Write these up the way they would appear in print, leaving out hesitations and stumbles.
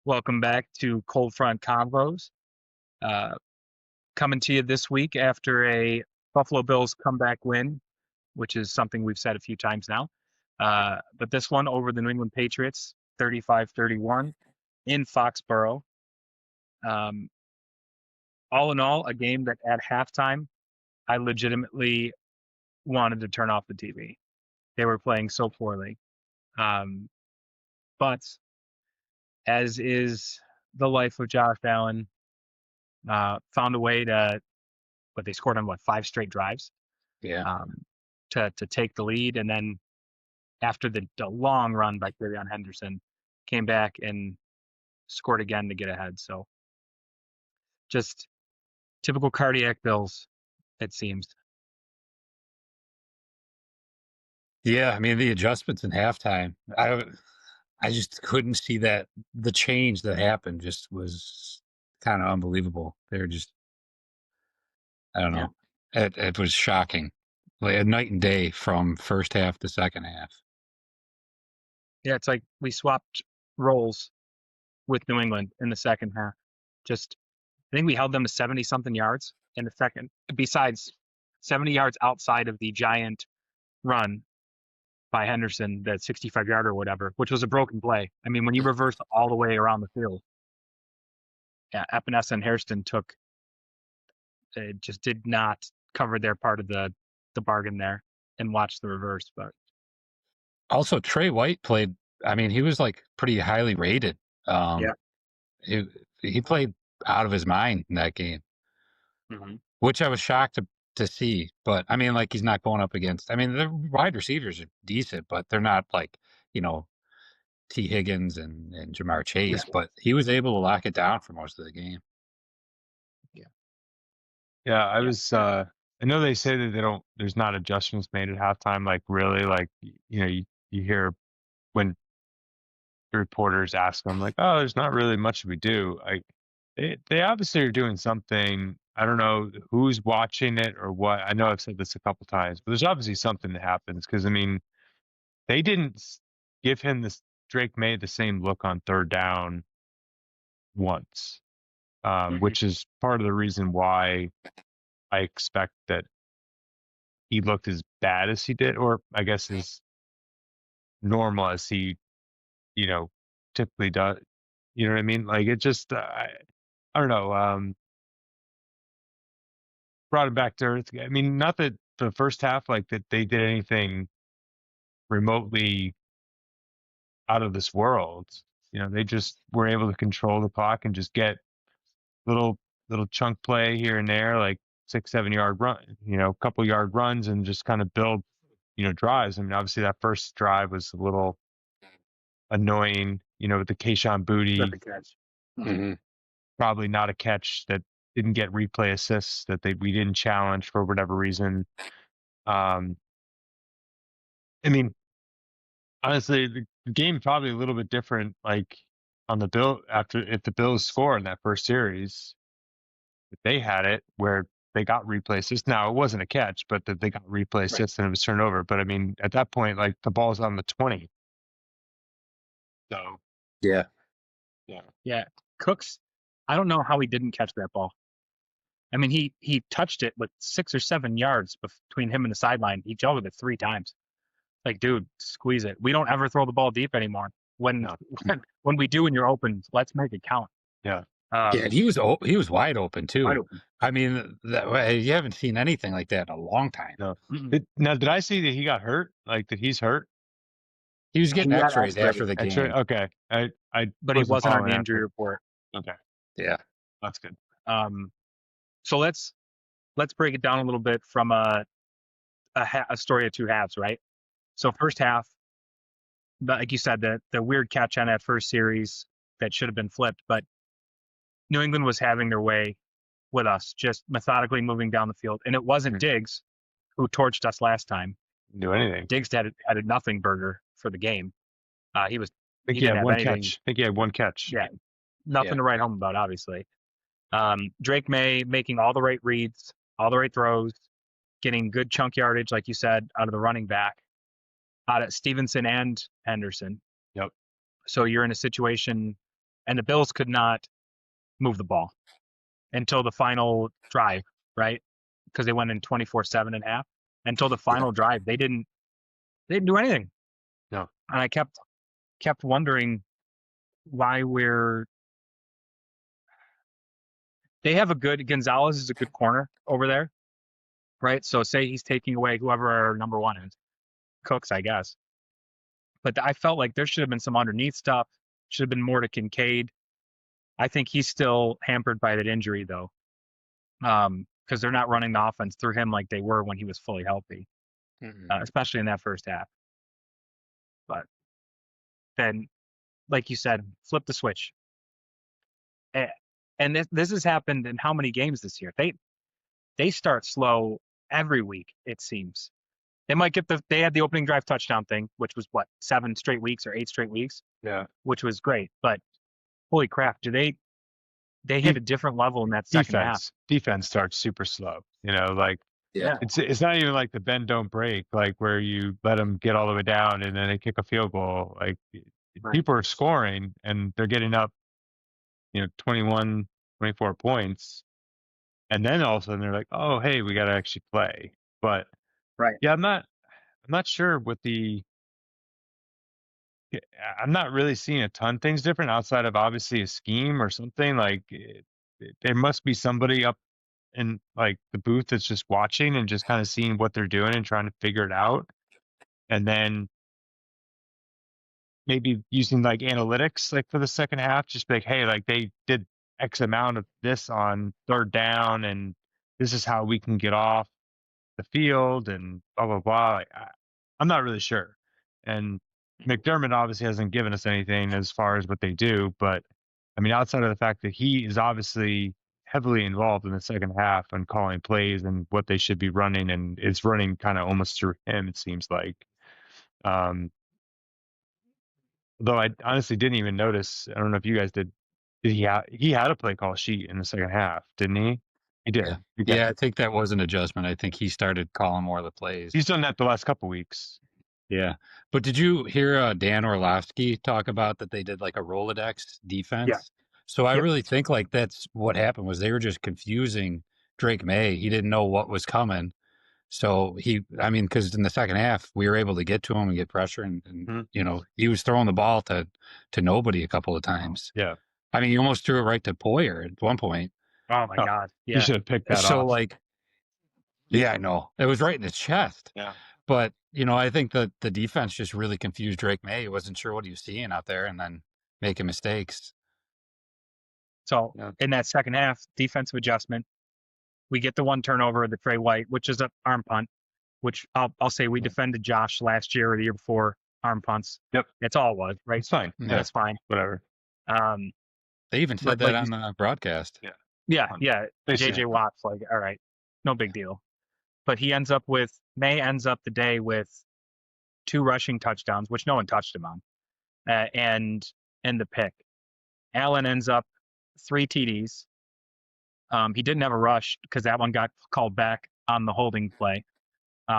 Welcome back to Front Convos. Uh, Coming to you this week after a Buffalo Bills comeback win, which is something we've said a few times now. But this one over the New England Patriots, 35-31 in Foxborough. Um, all in all, a game that at halftime, I legitimately wanted to turn off the TV. They were playing so poorly. Um, but as is the life of Josh Allen, found a way to, but they scored on 5 straight drives Yeah. um, to take the lead, and then after the long run by Kerryon Henderson, came back and scored again to get ahead. So just typical cardiac Bills, it seems. Yeah, I mean the adjustments in halftime. I just couldn't see that the change that happened just was kind of unbelievable. They're just I don't Yeah, know. It was shocking. Like a night and day from first half to second half. yeah. It's like we swapped roles with New England in the second half. Just I think we held them to 70 something yards in the second, besides 70 yards outside of the giant run by Henderson, that 65-yard or whatever, which was a broken play. I mean, when you reverse all the way around the field, yeah, Epinesa and Hairston just did not cover their part of the bargain there and watch the reverse. But Also, Trey White played. I mean, he was like pretty highly rated. yeah, Um, he he played out of his mind in that game, hmm which I was shocked to see. But I mean, like he's not going up against. I mean, the wide receivers are decent, but they're not like you know T. Higgins and Jamar yeah, Chase, but he was able to lock it down for most of the game. yeah, Yeah, yeah, I know they say that there's not adjustments made at halftime, like really, like, you hear when the reporters ask them, like, oh, there's not really much we do. They obviously are doing something. I don't know who's watching it or what. I know I've said this a couple times, but there's obviously something that happens because, I mean, they didn't give him this, Drake made the same look on third down once, hmm which is part of the reason why I expect that he looked as bad as he did, or I guess as normal as he, you know, typically does. You know what I mean? Like it just, I don't know. Brought him back to earth. I mean, not that the first half, like that they did anything remotely out of this world. They just were able to control the clock and just get little little chunk play here and there, like 6, 7 yard run, couple yard runs, and just kind of build, drives. I mean, obviously that first drive was a little annoying, with the Kayshawn with Booty, the catch. Hmm. probably not a catch that didn't get replay assists that we didn't challenge for whatever reason. Um, I mean, honestly, the game probably a little bit different, like on the Bill after if the Bills score in that first series, if they had it where they got replay assists. Now it wasn't a catch, but that they got replay Right. assists and it was turned over. But I mean, at that point, like the ball's on the 20. So Yeah. yeah, Yeah, Cooks. I don't know how he didn't catch that ball. I mean, he touched it with 6 or 7 yards between him and the sideline. He juggled it 3 times. Like, dude, squeeze it. We don't ever throw the ball deep anymore. When no, when we do and you're open, let's make it count. yeah. Yeah, and Um, he was wide open Wide too. open. I mean, you haven't seen anything like that in a long time. No. Mm-mm. Did I see that he got hurt? Like that he's hurt? He was getting He got X-rays after X-rays, the Actually, game. okay. I but he wasn't wasn't on following the injury after. report. Okay, Yeah. that's good. Um, so let's break it down a little bit from a story of two halves, right? So first half, like you said, the weird catch on that first series that should have been flipped, but New England was having their way with us, just methodically moving down the field. And it wasn't Hmm. Diggs who torched us last time. Didn't do anything. Diggs had a nothing burger for the game. He I think he he didn't had have one anything. catch. I think he had one catch. Yeah, nothing Yeah. to write home about, obviously. Drake May making all the right reads, all the right throws, getting good chunk yardage, like you said, out of the running back, out of Stevenson and Henderson. Yep. So you're in a situation and the Bills could not move the ball until the final drive, right? Because they went in 24-7 and a half. Until the final drive, they didn't do anything. No. And I kept wondering why they have a good Gonzalez is a good corner over there, right? So say he's taking away whoever our number one is, Cooks, I guess. But I felt like there should have been some underneath stuff. Should have been more to Kincaid. I think he's still hampered by that injury though, because they're not running the offense through him like they were when he was fully healthy, especially in that first half. But then, like you said, flip the switch. And this has happened in how many games this year? They start slow every week, it seems. They might get they had the opening drive touchdown thing, which was what, 7 straight weeks or 8 straight weeks? Yeah. Which was great. But holy crap, they hit a different level in that second half. Defense starts super slow. Like Yeah. it's not even like the bend don't break, like where you let them get all the way down and then they kick a field goal. Like people are scoring and they're getting up, 21, 24 points. And then all of a sudden they're like, oh, hey, we got to actually play. But yeah, I'm not sure what I'm not really seeing a ton of things different outside of obviously a scheme or something. Like there must be somebody up in like the booth that's just watching and just kind of seeing what they're doing and trying to figure it out. And then maybe using like analytics, like for the second half, just be like, hey, like they did X amount of this on third down and this is how we can get off the field and blah, blah, blah. Like, I'm not really sure. And McDermott obviously hasn't given us anything as far as what they do, but I mean, outside of the fact that he is obviously heavily involved in the second half and calling plays and what they should be running, and it's running kind of almost through him, it seems like. Though I honestly didn't even notice. I don't know if you guys did. He had a play call sheet in the second half, didn't he? He did. Yeah. He did. Yeah, I think that was an adjustment. I think he started calling more of the plays. He's done that the last couple weeks. Yeah. But did you hear Dan Orlovsky talk about that they did like a Rolodex defense? Yeah. So I really think like that's what happened was they were just confusing Drake May. He didn't know what was coming. So because in the second half we were able to get to him and get pressure and he was throwing the ball to nobody a couple of times. Yeah. I mean, he almost threw it right to Poyer at one point. Oh my God. Yeah. You should have picked that So off. like, yeah, I know. It was right in his chest. Yeah. But, I think that the defense just really confused Drake May. He wasn't sure what he was seeing out there and then making mistakes. So in that second half, defensive adjustment, we get the one turnover, the Trey White, which is an arm punt, which I'll say we defended Josh last year or the year before arm punts. Yep. That's all it was, right? It's fine. Yeah. That's fine. Whatever. They even said that on the broadcast. Yeah. JJ Watt's like, all right, no big deal. But May ends up the day with 2 rushing touchdowns, which no one touched him on, and the pick. Allen ends up 3 TDs. He didn't have a rush because that one got called back on the holding play,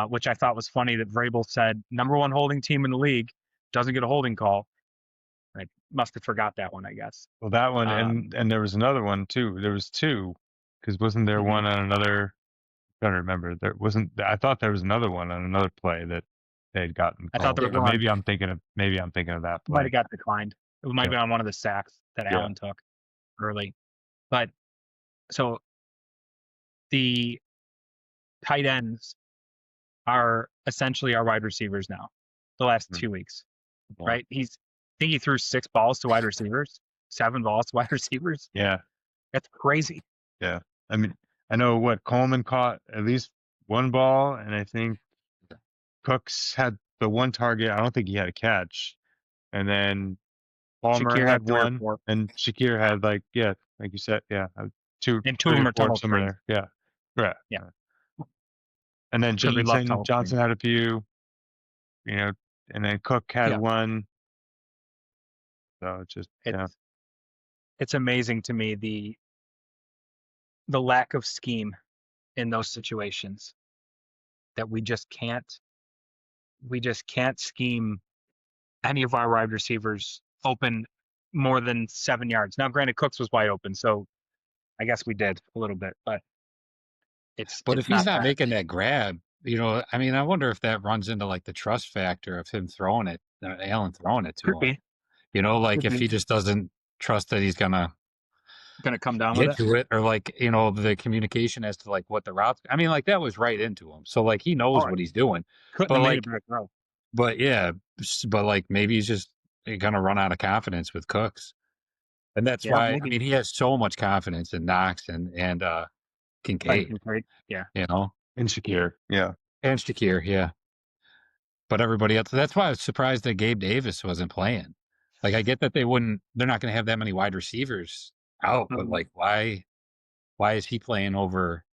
which I thought was funny that Vrabel said, number 1 holding team in the league doesn't get a holding call. I must have forgot that one, I guess. Well, that one, and there was another one too. There was 2, because wasn't there one on another? I don't remember. I thought there was another one on another play that they had gotten called. I thought there was but one. maybe I'm thinking of that play. Might have got declined. It might have been on one of the sacks that Allen took early. But so the tight ends are essentially our wide receivers now, the last 2 weeks, right? I think he threw 6 balls to wide receivers, 7 balls to wide receivers. Yeah. That's crazy. Yeah. I mean, I know Coleman caught at least 1 ball, and I think Cooks had the 1 target. I don't think he had a catch. And then Palmer Shakir had 3 or 1, 4. and Shakir had like you said, 2. And 2 of them are tunnel screens. Yeah. Right. Yeah. And then Johnson had a few, and then Cook had 1. So it's amazing to me the lack of scheme in those situations, that we just can't scheme any of our wide receivers open more than 7 yards. Now, granted, Cooks was wide open, so I guess we did a little bit, but it's But if he's not not that. making that grab, I mean, I wonder if that runs into like the trust factor of him throwing it, Allen throwing it to Could him. be. Like Could if be. he just doesn't trust that he's gonna Gonna come down with get it. to it, or like the communication as to like what the routes. I mean, like that was right into him, so like he knows All right. what he's doing. Couldn't But have made it like, back row. but yeah, but like maybe he's just gonna run out of confidence with Cooks, and that's Yeah, why I maybe. mean he has so much confidence in Knox and Kincaid, Yeah. And Shakir. Yeah. and Shakir, yeah. But everybody else, that's why I was surprised that Gabe Davis wasn't playing. Like I get that they're not going to have that many wide receivers out, but Mhm. like why is he playing over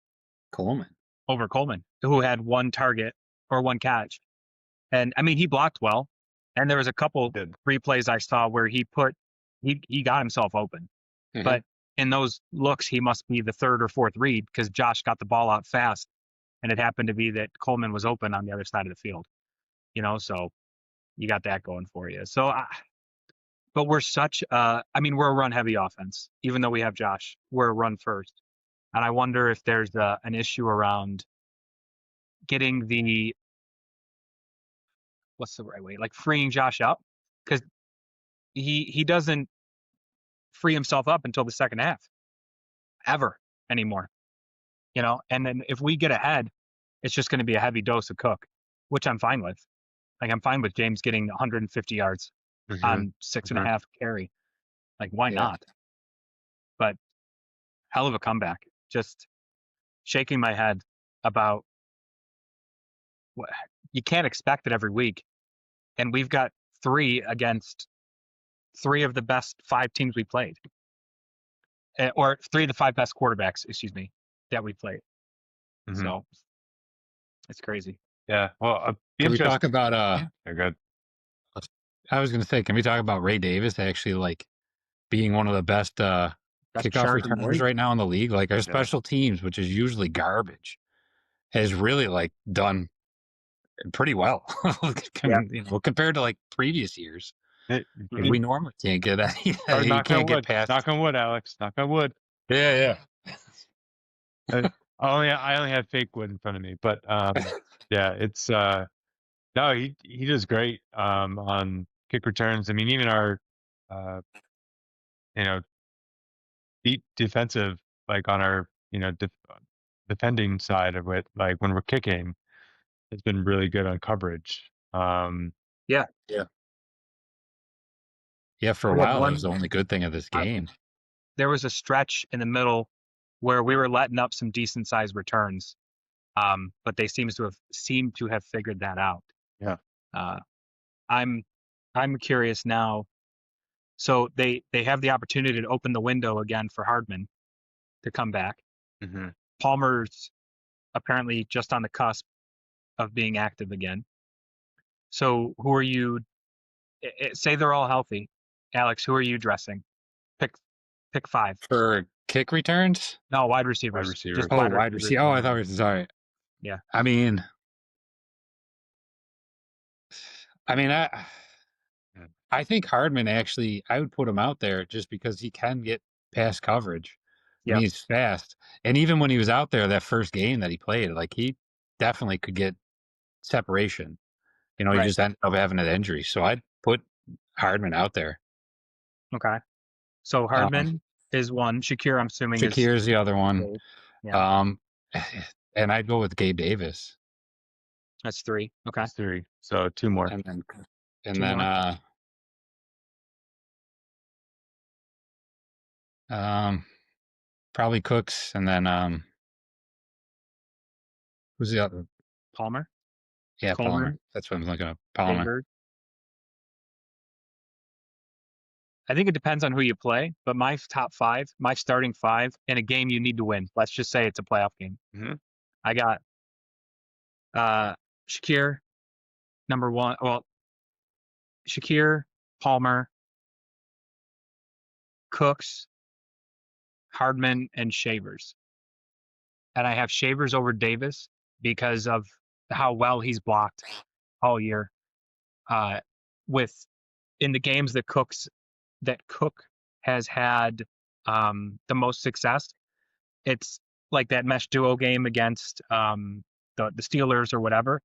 Coleman? Over Coleman, who had one target or one catch. And I mean, he blocked well. And there was a couple Did. replays I saw where he got himself open. Mhm. But in those looks, he must be the third or fourth read because Josh got the ball out fast. And it happened to be that Coleman was open on the other side of the field. So you got that going for you. So, but we're we're a run heavy offense, even though we have Josh, we're a run first. And I wonder if there's an issue around getting what's the right way, like freeing Josh up, because he doesn't free himself up until the second half ever anymore. And then if we get ahead, it's just going to be a heavy dose of Cook, which I'm fine with. Like I'm fine with James getting 150 yards on 6.5 carry. Like why Yeah. not? But hell of a comeback. Just shaking my head about what you can't expect it every week. And we've got 3 against 3 of the best 5 teams we played. Or 3 of the 5 best quarterbacks, excuse me, that we played. So it's crazy. Yeah. Well, be Can we interested. talk about They're good. I was going to say, can we talk about Ray Davis actually like being one of the best Best kickoff shark in the returners league. right now in the league? Like our special teams, which is usually garbage, has really like done pretty well. Compared to like previous years. Like, we normally can't get any. You knock can't on get wood. past. Knock on wood, Alex. Knock on wood. Yeah. I only have fake wood in front of me, but yeah, it's no, he does great on kick returns. I mean, even our deep defensive, like on our defending side of it, like when we're kicking, it's been really good on coverage. Yeah. For a We had while, that one- was the only good thing of this game. There was a stretch in the middle where we were letting up some decent sized returns. But they seem to have figured that out. Yeah. I'm curious now. So they have the opportunity to open the window again for Hardman to come back. Palmer's apparently just on the cusp of being active again. So who are you? Say they're all healthy. Alex, who are you dressing? Pick 5 For kick returns. No, wide receivers. Wide receivers. Just Wide receiver. Oh, I thought we were sorry. Yeah. I mean, I think Hardman actually, I would put him out there just because he can get pass coverage. Yeah. He's fast. And even when he was out there that first game that he played, like he definitely could get separation. He just ended up having an injury. So I'd put Hardman out there. Okay. So Hardman is one. Shakir, I'm assuming Shakir's the other one. Yeah. And I'd go with Gabe Davis. That's 3. Okay. That's 3. So 2 more. And Two then more. Probably Cooks, and then who's the other? Palmer. Yeah, Coleman. Palmer. That's what I'm looking at. Palmer. Daybird. I think it depends on who you play, but my top 5, my starting 5 in a game you need to win. Let's just say it's a playoff game. I got Shakir, number 1. Well, Shakir, Palmer, Cooks, Hardman, and Shavers. And I have Shavers over Davis because of how well he's blocked all year. In the games that Cooks that Cook has had the most success, it's like that mesh duo game against the Steelers or whatever.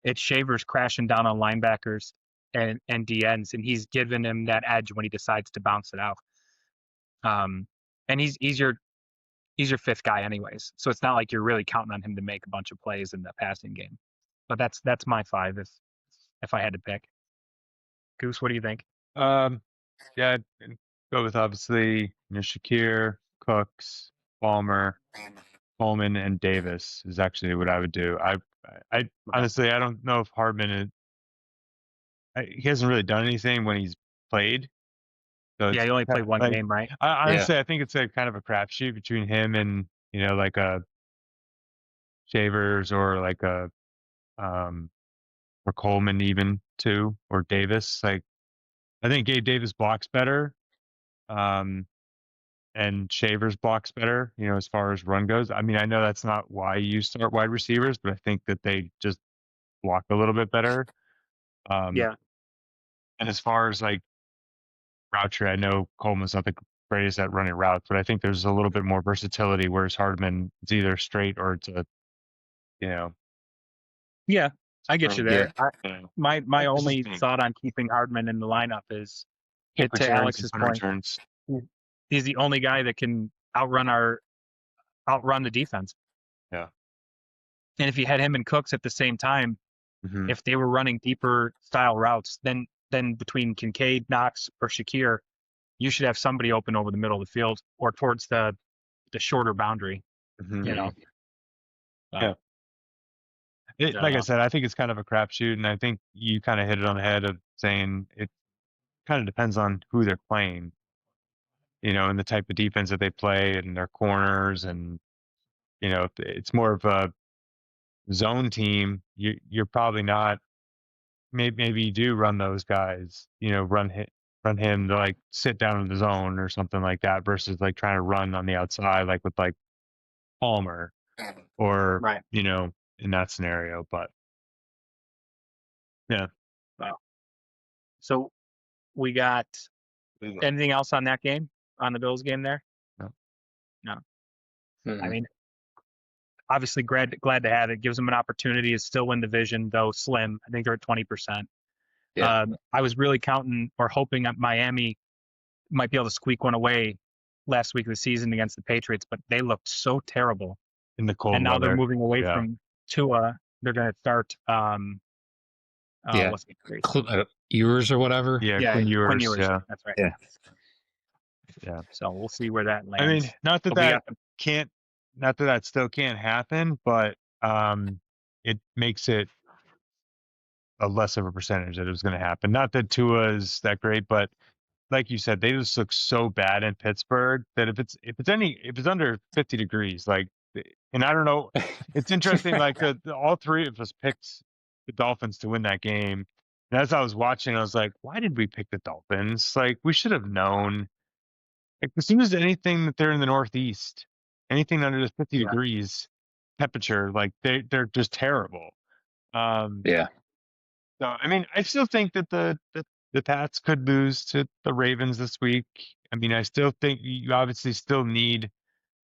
It's Shavers crashing down on linebackers and DNs, and he's given him that edge when he decides to bounce it out. And he's your fifth guy anyways, so it's not like you're really counting on him to make a bunch of plays in the passing game. But that's my five if I had to pick. Goose, what do you think? Yeah, I'd go with obviously Shakir, Cooks, Palmer, Coleman, and Davis is actually what I would do. I honestly, I don't know if Hardman he hasn't really done anything when he's played. So Yeah, it's he only played one like, game, right? honestly, I think it's a kind of a crapshoot between him and like a Shavers or like a or Coleman even too, or Davis. Like I think Gabe Davis blocks better. And Shavers blocks better, as far as run goes. I mean, I know that's not why you start wide receivers, but I think that they just block a little bit better. Yeah. And as far as like route tree, I know Coleman's not the greatest at running routes, but I think there's a little bit more versatility, whereas Hardman it's either straight or it's you know, Yeah, I get you there. My it's only just thought on keeping Hardman in the lineup is kick to returns Alex's and point. returns. He's the only guy that can outrun the defense. Yeah. And if you had him and Cooks at the same time, Mm-hmm. if they were running deeper style routes, then between Kincaid, Knox, or Shakir, you should have somebody open over the middle of the field or towards the shorter boundary. Mm-hmm. You know. Yeah. Like I said, I think it's kind of a crapshoot, and I think you kind of hit it on the head of saying it kind of depends on who they're playing, and the type of defense that they play and their corners, and if it's more of a zone team, you're probably not. Maybe you do run those guys, run him to like sit down in the zone or something like that, versus like trying to run on the outside, like with like Palmer or Right. in that scenario. But yeah. Wow. So we got anything else on that game, on the Bills game there? No. I mean, obviously glad to have it. Gives them an opportunity to still win the division, though slim. I think they're at 20%. Yeah. I was really counting or hoping that Miami might be able to squeak one away last week of the season against the Patriots, but they looked so terrible. In the cold and now weather. they're moving away Yeah. from Tua. They're going to start Yeah. what's it? Ewers or whatever. Yeah, Quinn Ewers. Yeah. That's right. Yeah. Yeah. So we'll see where that lands. I mean, not that that still can't happen, but it makes it a less of a percentage that it was going to happen. Not that Tua is that great, but like you said, they just look so bad in Pittsburgh that if it's under 50 degrees, like, and I don't know, it's interesting. Like all three of us picked the Dolphins to win that game. And as I was watching, I was like, why did we pick the Dolphins? Like, we should have known. Like, as soon as anything that they're in the Northeast, anything under 50 degrees temperature, like they're just terrible. Yeah. So, I mean, I still think that the Pats could lose to the Ravens this week. I mean, I still think you obviously still need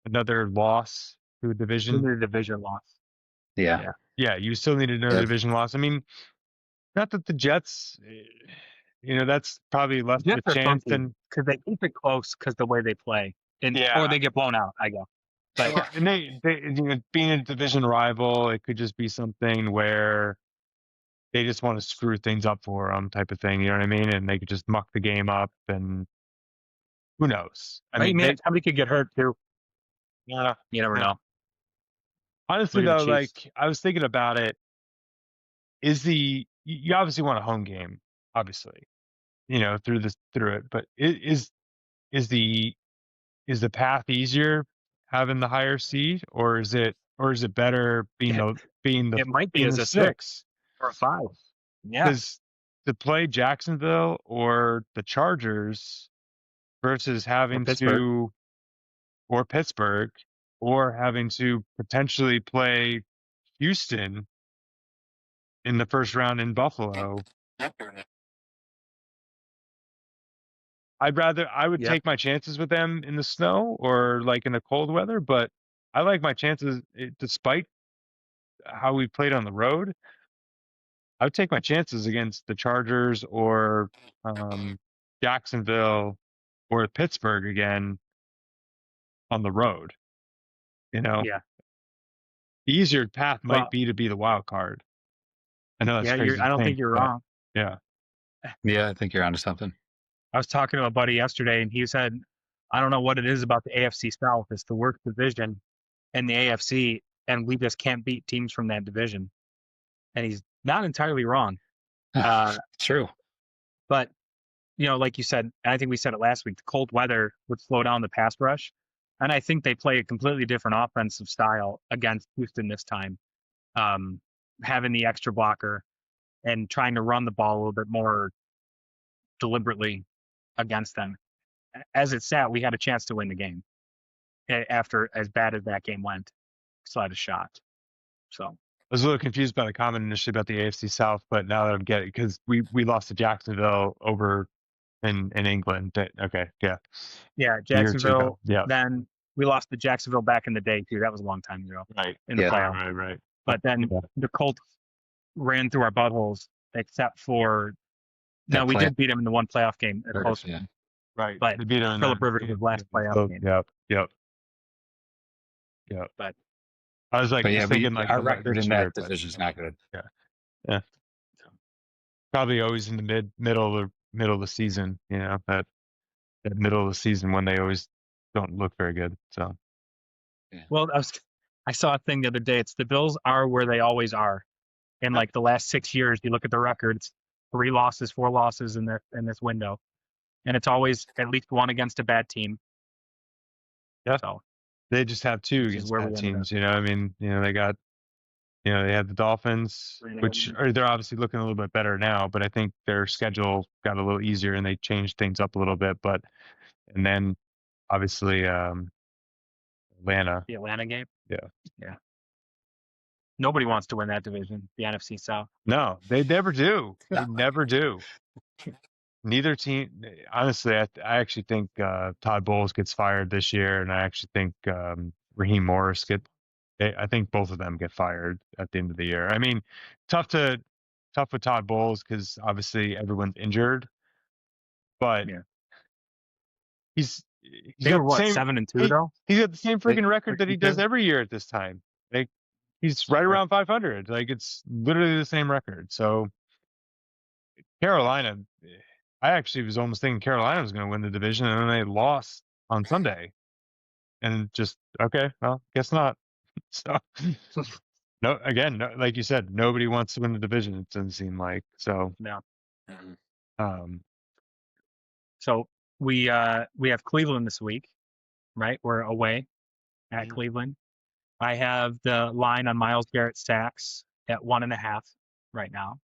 another loss to a division. a division loss. Yeah. Yeah, you still need another division loss. I mean, not that the Jets, that's probably less of a chance than because they keep it close because the way they play, or they get blown out. I guess. But and they being a division rival, it could just be something where they just want to screw things up for them, type of thing. You know what I mean? And they could just muck the game up, and who knows? I mean, somebody could get hurt too. Yeah, you never know. Honestly, though, like I was thinking about it, you obviously want a home game, obviously, through it, but is the path easier having the higher seed, or is it better being it might be as a 6 or a 5? Yeah, because to play Jacksonville or the Chargers versus having to, or Pittsburgh, or having to potentially play Houston in the first round in Buffalo. I would Yep. take my chances with them in the snow or like in the cold weather, but I like my chances despite how we played on the road. I would take my chances against the Chargers or Jacksonville or Pittsburgh again on the road. You know, Yeah. the easier path might Well, be to be the wild card. I know that's yeah, crazy I to don't think think, you're but wrong. yeah, Yeah, I think you're onto something. I was talking to a buddy yesterday, and he said, I don't know what it is about the AFC South. It's the worst division in the AFC, and we just can't beat teams from that division. And he's not entirely wrong. True. But, like you said, and I think we said it last week, the cold weather would slow down the pass rush. And I think they play a completely different offensive style against Houston this time, having the extra blocker and trying to run the ball a little bit more deliberately against them. As it sat, we had a chance to win the game after as bad as that game went. Still had a shot. So I was a little confused by the comment initially about the AFC South, but now that I'm getting, because we lost to Jacksonville over in England. Okay, yeah, yeah, a year or two ago. Jacksonville. Yeah, Then we lost to Jacksonville back in the day too. That was a long time ago right. in the Yeah. playoffs. Right. But then Yeah. the Colts ran through our buttholes, except for That we play- did beat them in the one playoff game, a close Yeah. one. Right. But They beat them in Philip the- Rivers' last playoff so, game. Yep. But I was like, But yeah, just thinking like our the record next in year, that but division is not good. probably always in the middle of the season. You know, that middle of the season when they always don't look very good. So well, I saw a thing the other day. It's the Bills are where they always are. In like the last 6 years, you look at the records, 3 losses, 4 losses in this window, and it's always at least one against a bad team. Yeah. So they just have two Which is against where we bad ended teams. You know, I mean, they got. They had the Dolphins, which they're obviously looking a little bit better now, but I think their schedule got a little easier and they changed things up a little bit. And then obviously Atlanta. the Atlanta game. Yeah. Nobody wants to win that division, the NFC South. No, they never do. They never do. Neither team. Honestly, I actually think Todd Bowles gets fired this year, and I actually think Raheem Morris I think both of them get fired at the end of the year. I mean, tough with Todd Bowles because obviously everyone's injured, but Yeah. he's They got were the what, same 7-2 though? he's got the same freaking record that he does 62? every year at this time. Like he's right around 500. Like it's literally the same record. So Carolina, I actually was almost thinking Carolina was going to win the division, and then they lost on Sunday, and just okay, well, guess not. So no, again, like you said, nobody wants to win the division. It doesn't seem like so. No. Um, So we have Cleveland this week, right? We're away at Cleveland. I have the line on Myles Garrett sacks at 1.5 right now,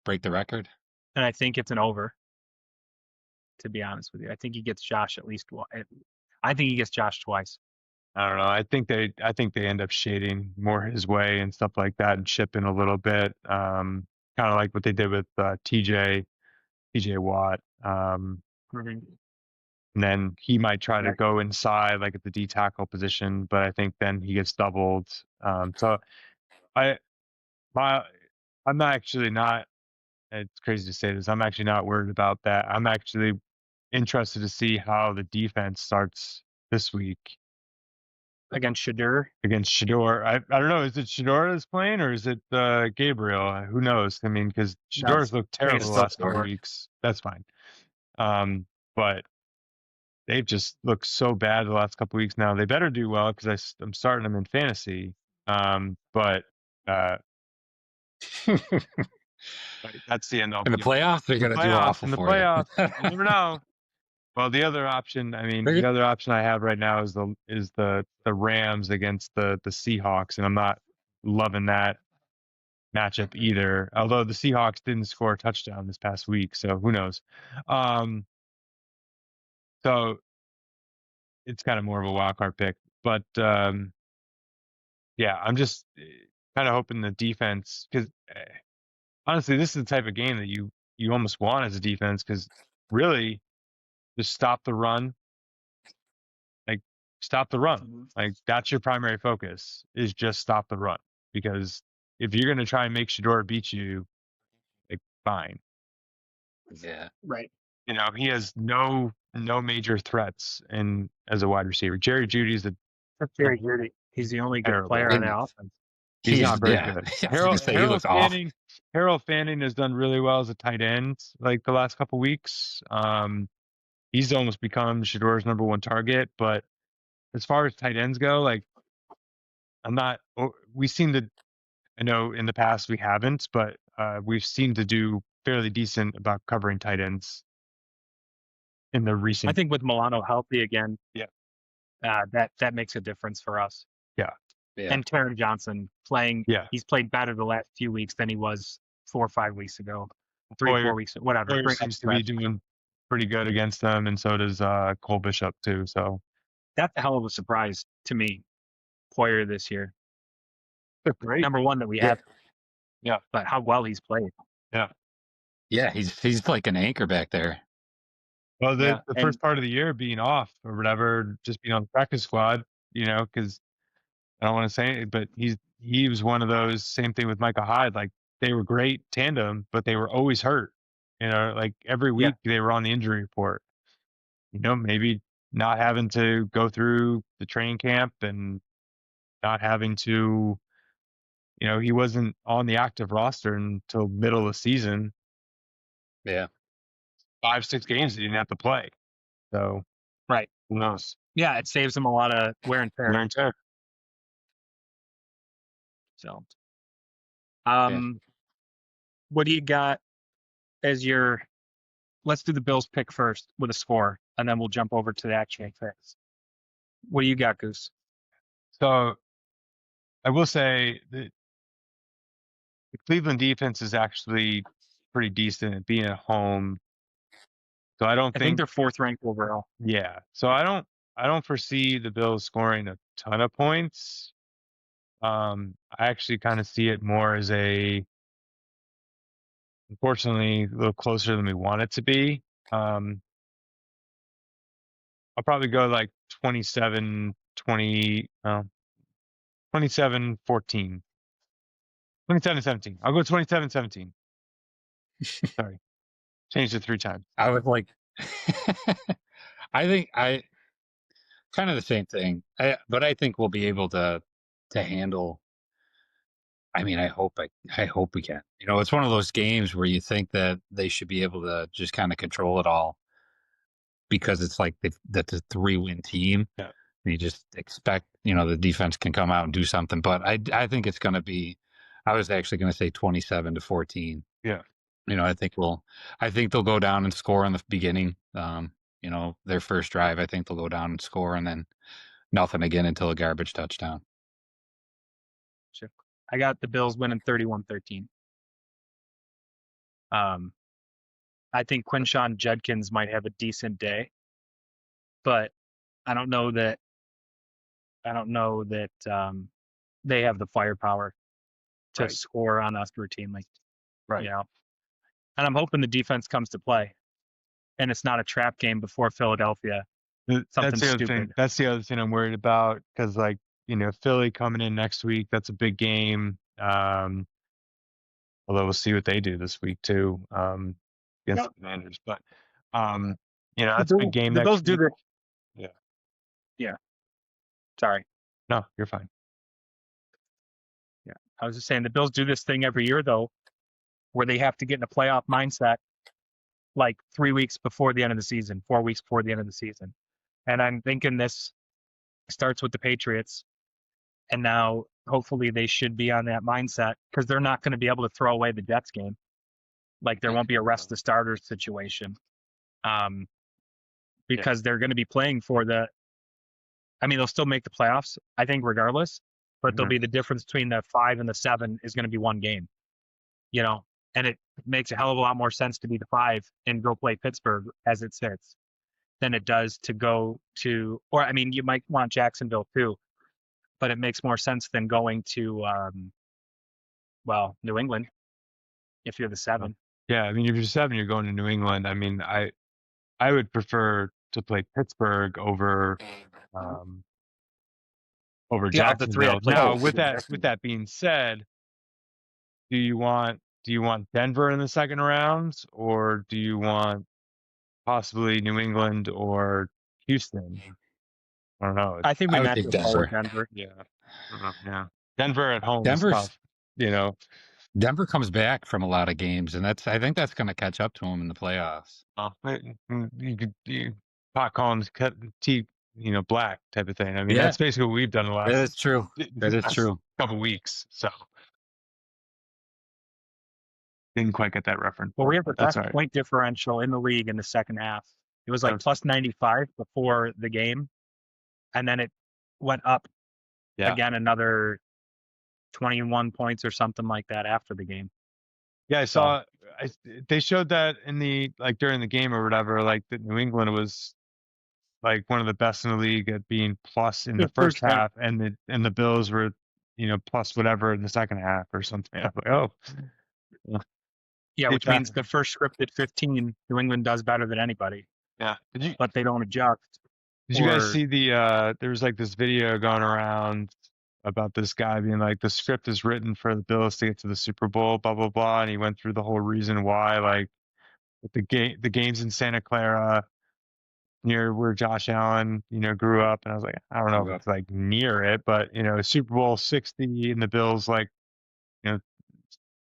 Break the record. and I think it's an over. To be honest with you, I think he gets Josh at least one. I think he gets Josh twice. I don't know. I think they end up shading more his way and stuff like that, and shipping a little bit. Kind of like what they did with TJ Watt. Mhm. And then he might try to go inside, like at the D tackle position, but I think then he gets doubled. So I'm actually not. It's crazy to say this. I'm actually not worried about that. I'm actually interested to see how the defense starts this week Against Shadur. against Shador. I don't know. Is it Shador that's playing or is it Gabriel? Who knows? I mean, because Shador's looked terrible the last couple weeks. That's fine. But they've just looked so bad the last couple weeks now. They better do well because I'm starting them in fantasy. But that's the end. In the playoffs, they're going to do awful in the for playoffs. you. You never know. Well, the other option, the other option I have right now is the Rams against the Seahawks, and I'm not loving that matchup either. Although the Seahawks didn't score a touchdown this past week, so who knows? So it's kind of more of a wild card pick, but yeah, I'm just kind of hoping the defense, because honestly, this is the type of game that you almost want as a defense, because really Just stop the run. Like, stop the run. Mhm. Like, that's your primary focus, is just stop the run. Because if you're going to try and make Shador beat you, like, fine. Yeah. Right. You know, he has no major threats in as a wide receiver. Jerry Judy's That's Jerry Judy. He's the only good terrible. player on And that offense. He's not very yeah. good. I was gonna say he looks off. Harold Fanning has done really well as a tight end like the last couple weeks. He's almost become Shador's number one target. But as far as tight ends go, like we seem to. I know in the past we haven't, but we've seemed to do fairly decent about covering tight ends in the I recent. think with Milano healthy again, Yeah. That makes a difference for us. Yeah. Yeah. And Taron Johnson playing. Yeah. He's played better the last few weeks than he was 4 or 5 weeks ago. 3, Boyer- 4 weeks, whatever. Boyer Bring up seems to be stretch. doing pretty good against them, and so does Cole Bishop too. So That's a hell of a surprise to me, Poyer this year. great. Number one that we Yeah. have. Yeah. But how well he's played. Yeah, he's like an anchor back there. Well, the Yeah, and- first part of the year being off or whatever, just being on the practice squad, you know, because I don't want to say it, but he was one of those. Same thing with Micah Hyde. Like, they were great tandem, but they were always hurt. You know, like every week they were on the injury report. You know, maybe not having to go through the training camp and not having to, you know, he wasn't on the active roster until middle of the season. Yeah. 5-6 games he didn't have to play. So right. who knows? Yeah, it saves him a lot of wear and tear. Wear and tear. So, what do you got as your? Let's do the Bills pick first with a score, and then we'll jump over to the actual picks. What do you got, Goose? So I will say that the Cleveland defense is actually pretty decent at being at home. So I don't I think think they're 4th ranked overall. yeah. So I don't foresee the Bills scoring a ton of points. I actually kind of see it more as unfortunately, a little closer than we want it to be. I'll probably go like 27-14. 27-17. I'll go 27-17. Sorry. Changed it 3 times. I was like, I think I kind of the same thing. But I think we'll be able to handle. I mean, I hope we can. You know, it's one of those games where you think that they should be able to just kind of control it all because it's like that's a 3-win team. Yeah. And you just expect, you know, the defense can come out and do something. But I think it's going to be. I was actually going to say 27-14. Yeah. You know, I think they'll go down and score in the beginning. You know, their first drive, I think they'll go down and score, and then nothing again until a garbage touchdown. Sure. I got the Bills winning 31-13. I think Quinshon Judkins might have a decent day, but I don't know that they have the firepower to Right. score on us routinely. Right. You know, and I'm hoping the defense comes to play, and it's not a trap game before Philadelphia. That's Something the other thing. stupid. That's the other thing I'm worried about because, like, you know, Philly coming in next week, that's a big game. Although we'll see what they do this week too against the Commanders. But you know, that's a big game. The Bills do this. Yeah. Yeah. Sorry. No, you're fine. Yeah, I was just saying the Bills do this thing every year though, where they have to get in a playoff mindset like 3 weeks before the end of the season, 4 weeks before the end of the season. And I'm thinking this starts with the Patriots. And now hopefully they should be on that mindset because they're not going to be able to throw away the Jets game. Like there won't be a rest the starters situation. Because they're going to be playing for they'll still make the playoffs, I think, regardless, but there'll be the difference between the 5 and the 7 is going to be one game, you know, and it makes a hell of a lot more sense to be the 5 and go play Pittsburgh as it sits than it does to go to, or I mean, you might want Jacksonville too, but it makes more sense than going to, New England if you're the 7. Yeah, I mean, if you're 7, you're going to New England. I mean, I would prefer to play Pittsburgh over over Yeah, of the three I Jacksonville. played, Now, I with think that being said, do you want Denver in the second round, or do you want possibly New England or Houston? I don't know. I think we I would match take up well with Denver. Denver. Yeah. I don't know. Yeah. Denver at home is Denver's tough. You know. Denver comes back from a lot of games, and I think that's going to catch up to them in the playoffs. You could pot Collins cut tea, black type of thing. I mean, Yeah, that's basically what we've done the that last is true. That is true. couple weeks. So didn't quite get that reference. Well, we have the But that's best all right. point differential in the league in the second half. It was like That's- plus 95 before the game, and then it went up Yeah. again another 21 points or something like that after the game. Yeah, I So saw. They showed that in the during the game or whatever. Like that, New England was like one of the best in the league at being plus in the the first first half, half, and the Bills were plus whatever in the second half or something. I'm like, oh, yeah, take which that. means the first scripted 15, New England does better than anybody, Yeah. but they don't adjust. Did you guys Or see the there was like this video going around about this guy being like the script is written for the Bills to get to the Super Bowl, blah blah blah, and he went through the whole reason why, like with the games in Santa Clara near where Josh Allen, grew up, and I was like, I don't know if Grew up. it's like near it, but Super Bowl 60 and the Bills like, you know,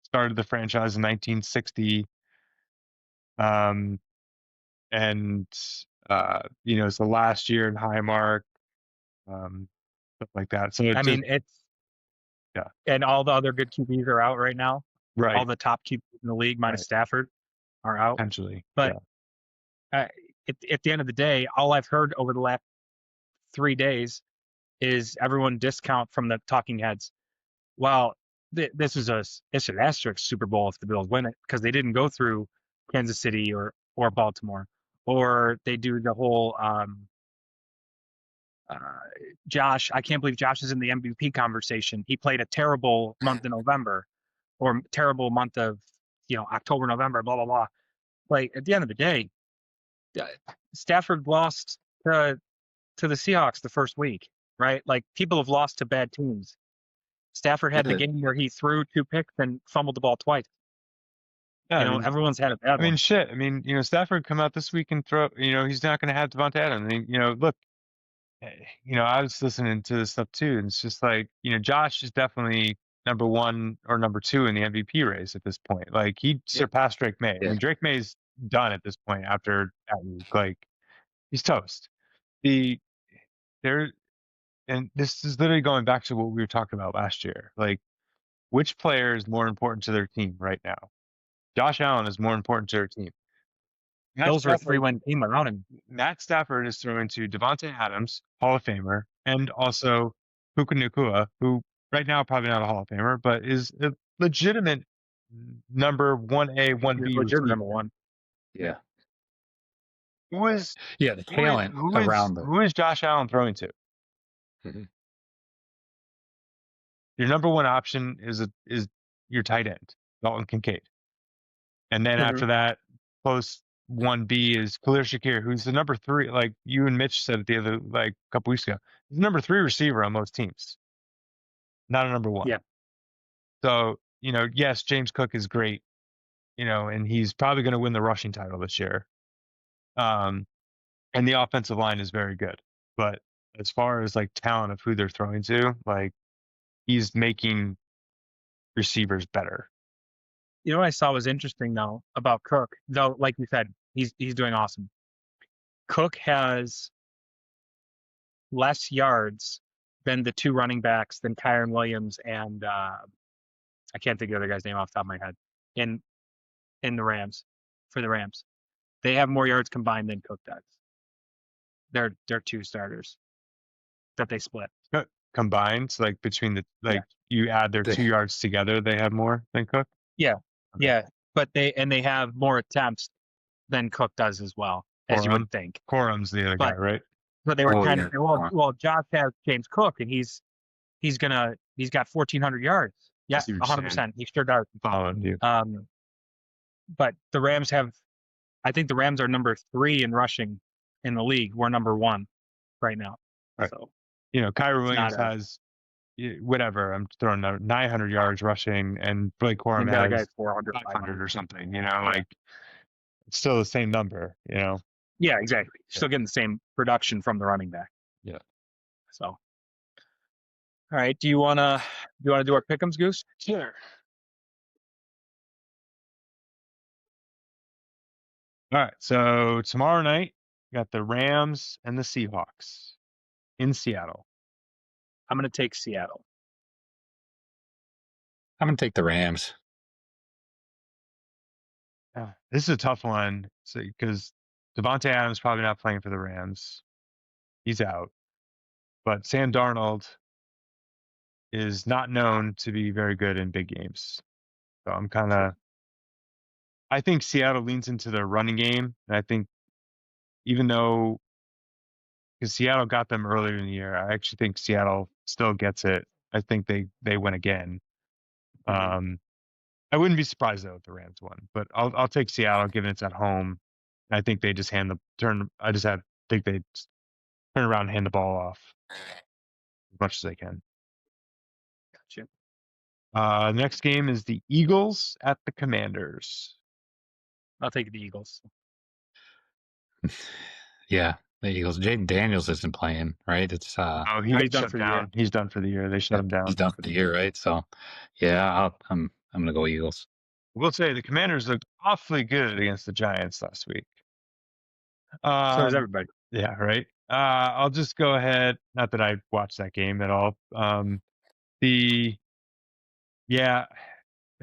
started the franchise in 1960. Um and it's the last year in Highmark, stuff like that. So it I just mean, it's yeah, and all the other good QBs are out right now. All right, the top QBs in the league, minus right, Stafford, are out. potentially, But yeah. at the end of the day, all I've heard over the last 3 days is everyone discount from the talking heads. Well, this is it's an asterisk Super Bowl if the Bills win it because they didn't go through Kansas City or Baltimore, or they do the whole uh, Josh. I can't believe Josh is in the MVP conversation. He played a terrible month in November, or terrible month of October, November, blah blah blah. Like at the end of the day, uh, Stafford lost to the Seahawks the first week, right? Like people have lost to bad teams. Stafford had the Yeah. game where he threw 2 picks and fumbled the ball twice. Yeah, I mean, Everyone's had a bad one. shit. I mean, Stafford come out this week and throw. He's not going to have Devontae Adams. I mean, look, I was listening to this stuff too, and it's just like, Josh is definitely number one or number two in the MVP race at this point. Like he surpassed Drake May. I Yeah. mean, Drake May's done at this point after that week. Like he's toast. There, and this is literally going back to what we were talking about last year. Like, which player is more important to their team right now? Josh Allen is more important to their team. Those are a 3-win team around him. Matt Stafford is throwing to Devontae Adams, Hall of Famer, and also Puka Nacua, who right now probably not a Hall of Famer, but is a legitimate number 1A, 1B Legitimate receiver. number one. Yeah. Who is Yeah, the talent around them. who is Josh Allen throwing to? Mhm. Your number one option is your tight end, Dalton Kincaid. And then after that, close 1B is Khalil Shakir, who's the number 3, like you and Mitch said the other, like a couple weeks ago. He's the number 3 receiver on most teams, not a number 1. Yeah. So, yes, James Cook is great, and he's probably going to win the rushing title this year. And the offensive line is very good. But as far as like talent of who they're throwing to, like he's making receivers better. You know what I saw was interesting though about Cook, though, like you said, he's doing awesome. Cook has less yards than the 2 running backs than Kyron Williams and I can't think of the other guy's name off the top of my head in the Rams, for the Rams. They have more yards combined than Cook does. They're 2 starters that they split. Combined, like between you add their 2 yards together, they have more than Cook. Yeah, Okay. yeah, but they have more attempts than Cook does as well, as you would think. Corum's the other guy, But- right? But they were Oh, trying yeah. to well, Josh has James Cook, and he's got 1,400 yards. Yeah, I see what you're 100%. He sure does. Following you. But the Rams have I think the Rams are number 3 in rushing in the league. We're number 1 right now. Right. So Kyrie it's Williams not a- has whatever. I'm throwing out 900 yards rushing, and Blake I Corum think the other has guy's 400, 500 or something. Like it's still the same number. Yeah, exactly. Still getting the same production from the running back. Yeah. So, all right. Do you wanna do our pick'ems, Goose? Sure. All right. So tomorrow night, we got the Rams and the Seahawks in Seattle. I'm gonna take Seattle. I'm gonna take the Rams. This is a tough one because Devontae Adams probably not playing for the Rams. He's out. But Sam Darnold is not known to be very good in big games. So I think Seattle leans into their running game. And I think even though, because Seattle got them earlier in the year, I actually think Seattle still gets it. I think they win again. I wouldn't be surprised though if the Rams won, but I'll take Seattle given it's at home. I think they just think they turn around and hand the ball off as much as they can. Gotcha. Next game is the Eagles at the Commanders. I'll take the Eagles. Yeah, the Eagles. Jaden Daniels isn't playing, right? It's He's done shut for the down. year. He's done for the year. They shut him down. he's done for the year, right? So, yeah, I'm gonna go Eagles. We'll say the Commanders looked awfully good against the Giants last week. So does everybody. Yeah, right. I'll just go ahead. Not that I watched that game at all. I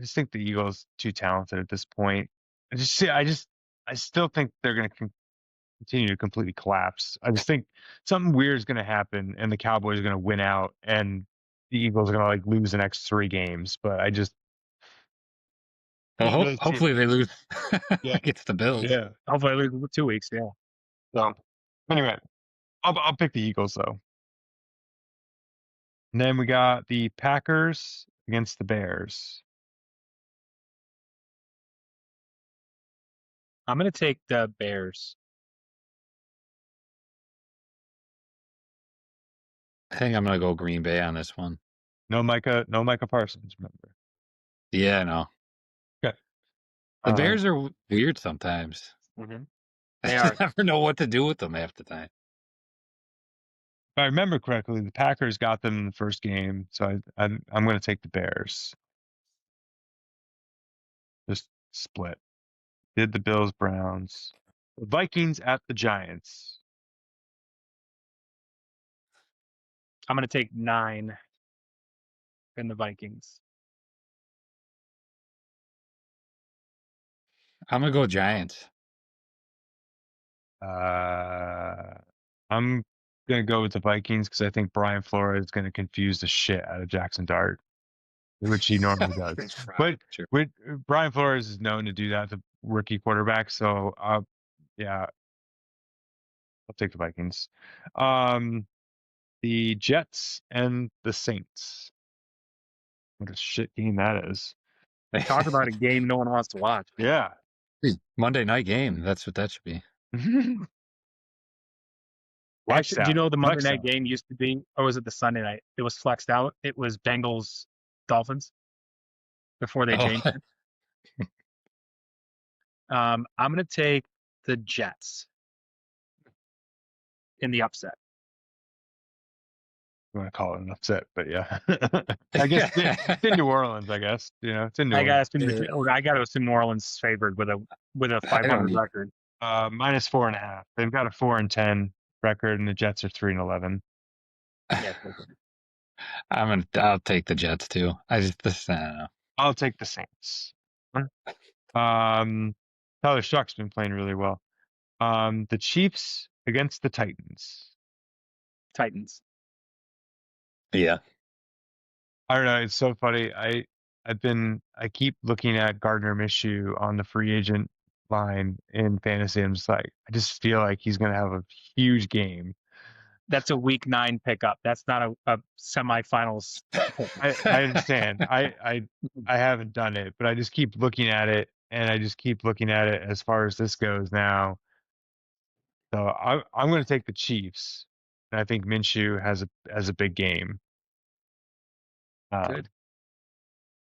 just think the Eagles too talented at this point. I still think they're going to continue to completely collapse. I just think something weird is going to happen, and the Cowboys are going to win out, and the Eagles are going to lose the next 3 games. But I just Well, hopefully they lose against the Bills. Yeah. Hopefully I lose 2 weeks. Yeah. So anyway, I'll pick the Eagles though. And then we got the Packers against the Bears. I'm gonna take the Bears. I think I'm gonna go Green Bay on this one. No Micah Parsons, remember. Yeah, I know. Okay. The Bears are weird sometimes. Mm-hmm. They They are. never know what to do with them half the time. If I remember correctly, the Packers got them in the first game, so I'm going to take the Bears. Just split. Did the Bills, Browns, the Vikings at the Giants. I'm gonna take 9 in the Vikings. I'm gonna go Giants. I'm going to go with the Vikings because I think Brian Flores is going to confuse the shit out of Jackson Dart, which he normally does. But Brian Flores is known to do that to rookie quarterback, so I'll take the Vikings. The Jets and the Saints. What a shit game that is. Talk about a game no one wants to watch. Yeah. Monday night game. That's what that should be. Actually, do you know the Monday night game used to be, or was it the Sunday night? It was flexed out. It was Bengals Dolphins before they changed it. I'm going to take the Jets in the upset. You want to call it an upset, but yeah. I guess it's in New Orleans, I guess. It's in New Orleans. I got to assume New Orleans favored with a 500 record. -4.5. They've got a 4-10 record, and the Jets are 3-11. Yeah. I'll take the Jets too. I don't know. I'll take the Saints. Tyler Shuck's been playing really well. The Chiefs against the Titans. Titans. Yeah. I don't know. It's so funny. I keep looking at Gardner Minshew on the free agent line in fantasy. I'm just like, I just feel like he's going to have a huge game. That's a week 9 pickup. That's not a semifinals. I understand. I haven't done it, but I just keep looking at it and I just keep looking at it as far as this goes now. So I'm going to take the Chiefs. And I think Minshew has a big game. Good.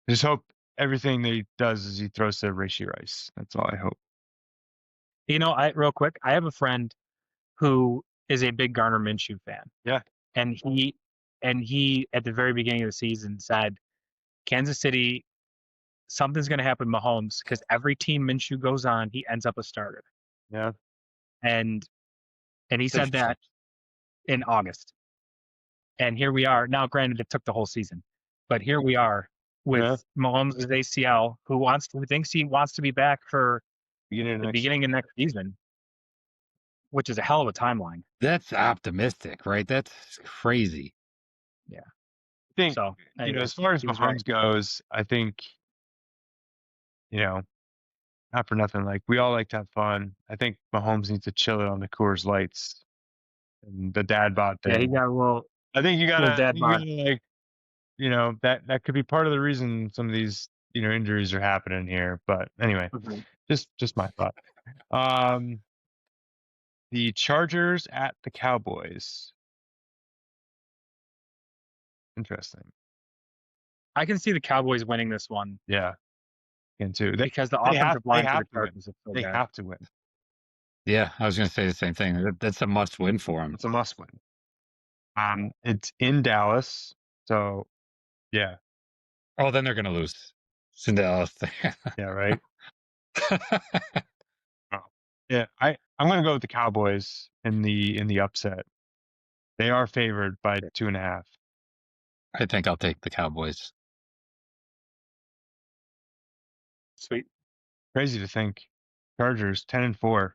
Just hope everything that he does is he throws to Rashee Rice. That's all I hope. Real quick, I have a friend who is a big Garner Minshew fan. Yeah. And he at the very beginning of the season said, Kansas City, something's going to happen to Mahomes because every team Minshew goes on, he ends up a starter. Yeah. And he said that in August. And here we are. Now, granted, it took the whole season, but here we are with Mahomes' ACL, who thinks he wants to be back for the beginning of next season, which is a hell of a timeline. That's optimistic, right? That's crazy. Yeah. I think, so, as far as Mahomes goes, I think, not for nothing, like we all like to have fun. I think Mahomes needs to chill it on the Coors Lights and the dad bod thing. Yeah, he got a little. I think you gotta dad bod. like, that could be part of the reason some of these, injuries are happening here. But anyway, just my thought. The Chargers at the Cowboys. Interesting. I can see the Cowboys winning this one. Yeah, can too. Because the offensive line for the Chargers is so They bad. have to win. Yeah, I was going to say the same thing. That's a must win for them. It's a must win. It's in Dallas, so yeah. Oh, then they're going to lose. It's in Dallas. Yeah, right. Yeah, I'm going to go with the Cowboys in the upset. They are favored by 2.5. I think I'll take the Cowboys. Sweet. Crazy to think. Chargers 10-4,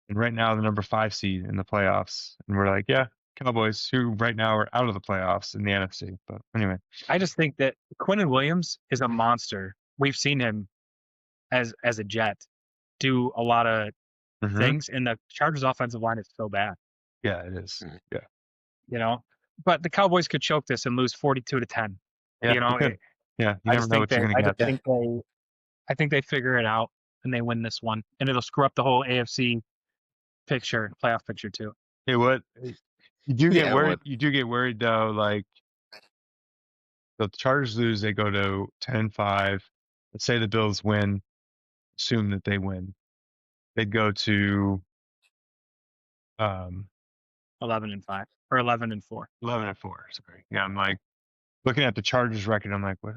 and right now the number 5 seed in the playoffs, and we're like, yeah, Cowboys, who right now are out of the playoffs in the NFC. But anyway, I just think that Quinnen Williams is a monster. We've seen him as a Jet do a lot of things, and the Chargers' offensive line is so bad. Yeah, it is. Yeah. But the Cowboys could choke this and lose 42-10. Yeah, yeah. You never know what you're going to get. I think they figure it out and they win this one, and it'll screw up the whole AFC playoff picture too. It would. You do get worried. You do get worried though. Like, the Chargers lose, they go to 10-5. Let's say the Bills win. Assume that they win. They'd go to 11-5 or 11-4. 11-4. Sorry. Yeah, I'm like looking at the Chargers record. I'm like, what?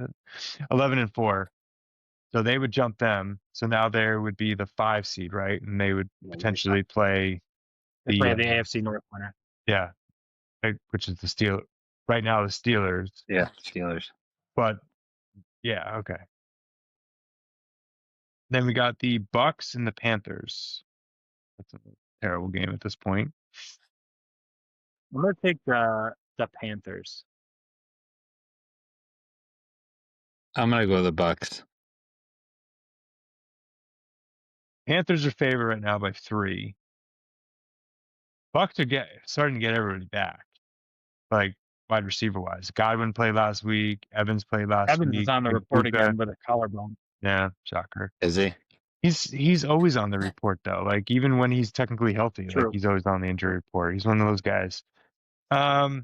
11-4. So they would jump them. So now there would be the 5 seed, right? And they would potentially play the AFC North winner. Yeah, which is the Steelers. Right now, the Steelers. Yeah, Steelers. But yeah, okay. Then we got the Bucks and the Panthers. That's a terrible game at this point. I'm gonna take the Panthers. I'm gonna go to the Bucks. Panthers are favored right now by 3. Bucks are starting to get everybody back, like wide receiver wise. Godwin played last week. Evans played last week. Evans is on the report again with a collarbone. Yeah, shocker. Is he? He's always on the report though. Like even when he's technically healthy, like he's always on the injury report. He's one of those guys. I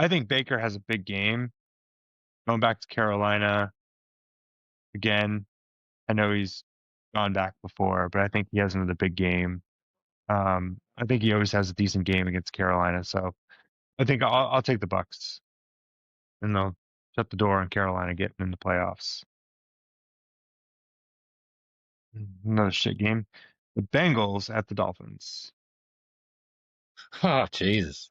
think Baker has a big game. Going back to Carolina again. I know he's gone back before, but I think he has another big game. I think he always has a decent game against Carolina, so I think I'll take the Bucks, and they'll shut the door on Carolina getting in the playoffs. Another shit game. The Bengals at the Dolphins. Oh, Jesus.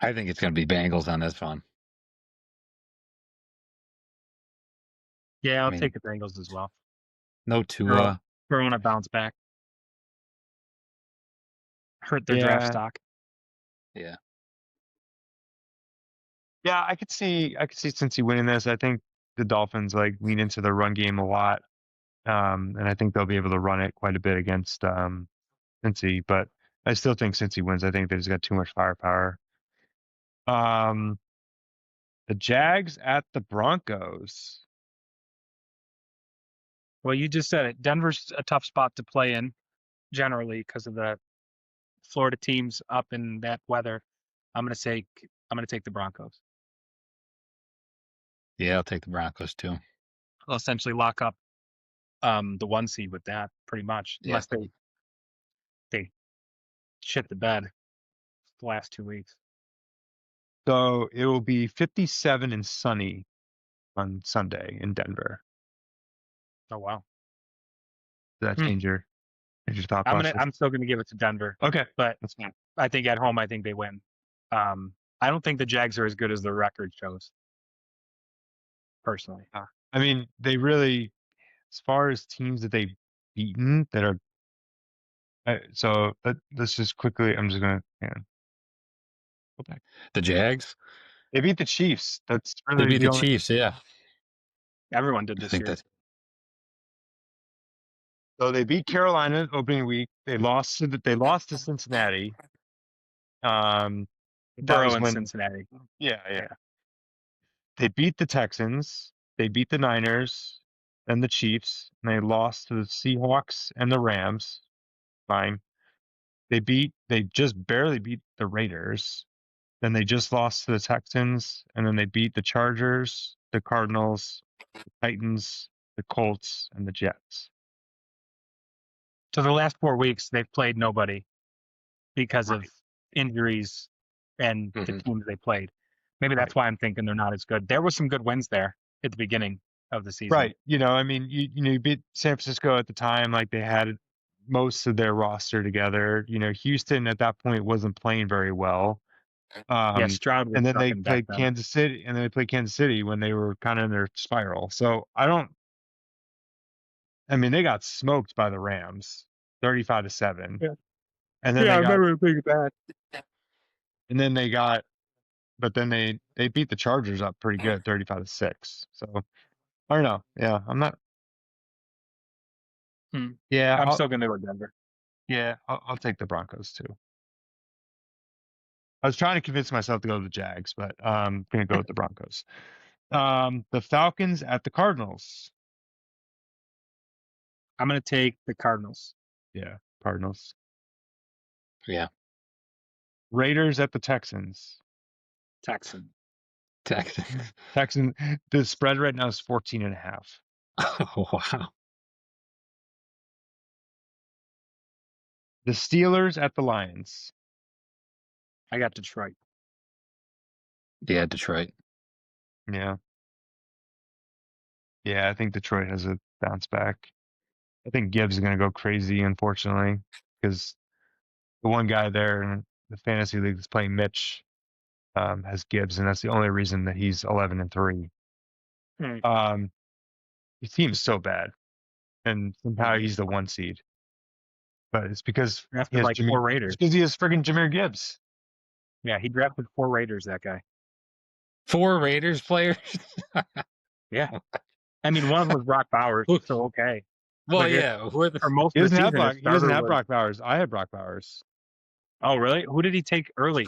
I think it's going to be Bengals on this one. Yeah, I'll take the Bengals as well. No Tua. Throwing a bounce back. Hurt their draft stock. Yeah. Yeah, I could see Cincy winning this. I think the Dolphins lean into the run game a lot. And I think they'll be able to run it quite a bit against Cincy, but I still think Cincy wins. I think they just got too much firepower. The Jags at the Broncos. Well, you just said it. Denver's a tough spot to play in generally because of the Florida teams up in that weather. I'm gonna take the Broncos. Yeah, I'll take the Broncos too. I'll essentially lock up the 1 seed with that pretty much, Yeah. unless they shit the bed the last 2 weeks. So it will be 57 and sunny on Sunday in Denver. Oh wow. Does that change your thought process? I'm still gonna give it to Denver, Okay, but that's fine. I think at home I think they win. I don't think the Jags are as good as the record shows. Personally, I mean, they really, as far as teams that they've beaten that are. So let's just quickly. I'm just gonna. Yeah. Go back. The Jags. They beat the Chiefs. That's They really beat the only. Chiefs. Yeah, everyone did I this think year. that's. So they beat Carolina opening week. They lost to Cincinnati. That Burrow was in when. Cincinnati. Yeah. They beat the Texans. They beat the Niners, then the Chiefs, and they lost to the Seahawks and the Rams. Fine. They just barely beat the Raiders. Then they just lost to the Texans, and then they beat the Chargers, the Cardinals, the Titans, the Colts, and the Jets. So the last 4 weeks they've played nobody because of Right. injuries and the Mhm. teams they played. Maybe that's why I'm thinking they're not as good. There were some good wins there at the beginning of the season. Right. I mean, you beat San Francisco at the time, like they had most of their roster together. Houston at that point wasn't playing very well. Yeah, Stroud was And then they sucking back played then. Kansas City, when they were kind of in their spiral. So I mean, they got smoked by the Rams, 35-7. Yeah. And then Yeah, I they got, remember it being bad. and then they got, but then they beat the Chargers up pretty good, 35-6. So I don't know. Yeah, I'm not. Yeah, I'm still gonna go with Denver. I'll take the Broncos too. I was trying to convince myself to go to the Jags, but I'm gonna go with the Broncos. The Falcons at the Cardinals. I'm gonna take the Cardinals. Yeah, Cardinals. Yeah, Raiders at the Texans. Texan. Texans. Texan. The spread right now is 14.5. Oh wow. The Steelers at the Lions. I got Detroit. Yeah, Detroit. Yeah. Yeah, I think Detroit has a bounce back. I think Gibbs is going to go crazy, unfortunately, because the one guy there in the fantasy league that's playing Mitch has Gibbs, and that's the only reason that he's 11-3. His team is so bad, and somehow he's the 1 seed. But it's because he Drafted has like 4 Raiders. It's because he has friggin' Jahmyr Gibbs. Yeah, he drafted 4 Raiders, that guy. 4 Raiders players. Yeah. I mean, one of them was Brock Bowers, so okay. Well, But yeah. Who are the? For most He of the doesn't have season, Brock. his He doesn't starter have was- Brock Bowers. I had Brock Bowers. Oh, really? Who did he take early?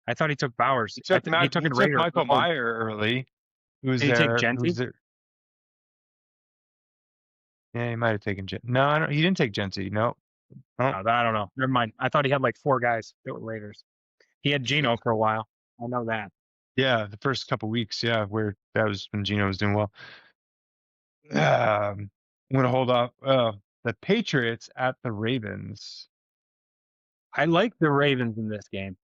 I thought he took Bowers. He took, he took a Raider. Michael Meyer early. Who's Did he take there? Gentry? Who's there? Yeah, he might have taken Gentry. No, he didn't take Gentry. No. No, I don't know. Never mind. I thought he had like 4 guys that were Raiders. He had Geno for a while. I know that. Yeah, the first couple weeks. Yeah, where that was when Geno was doing well. I'm gonna hold up. The Patriots at the Ravens. I like the Ravens in this game.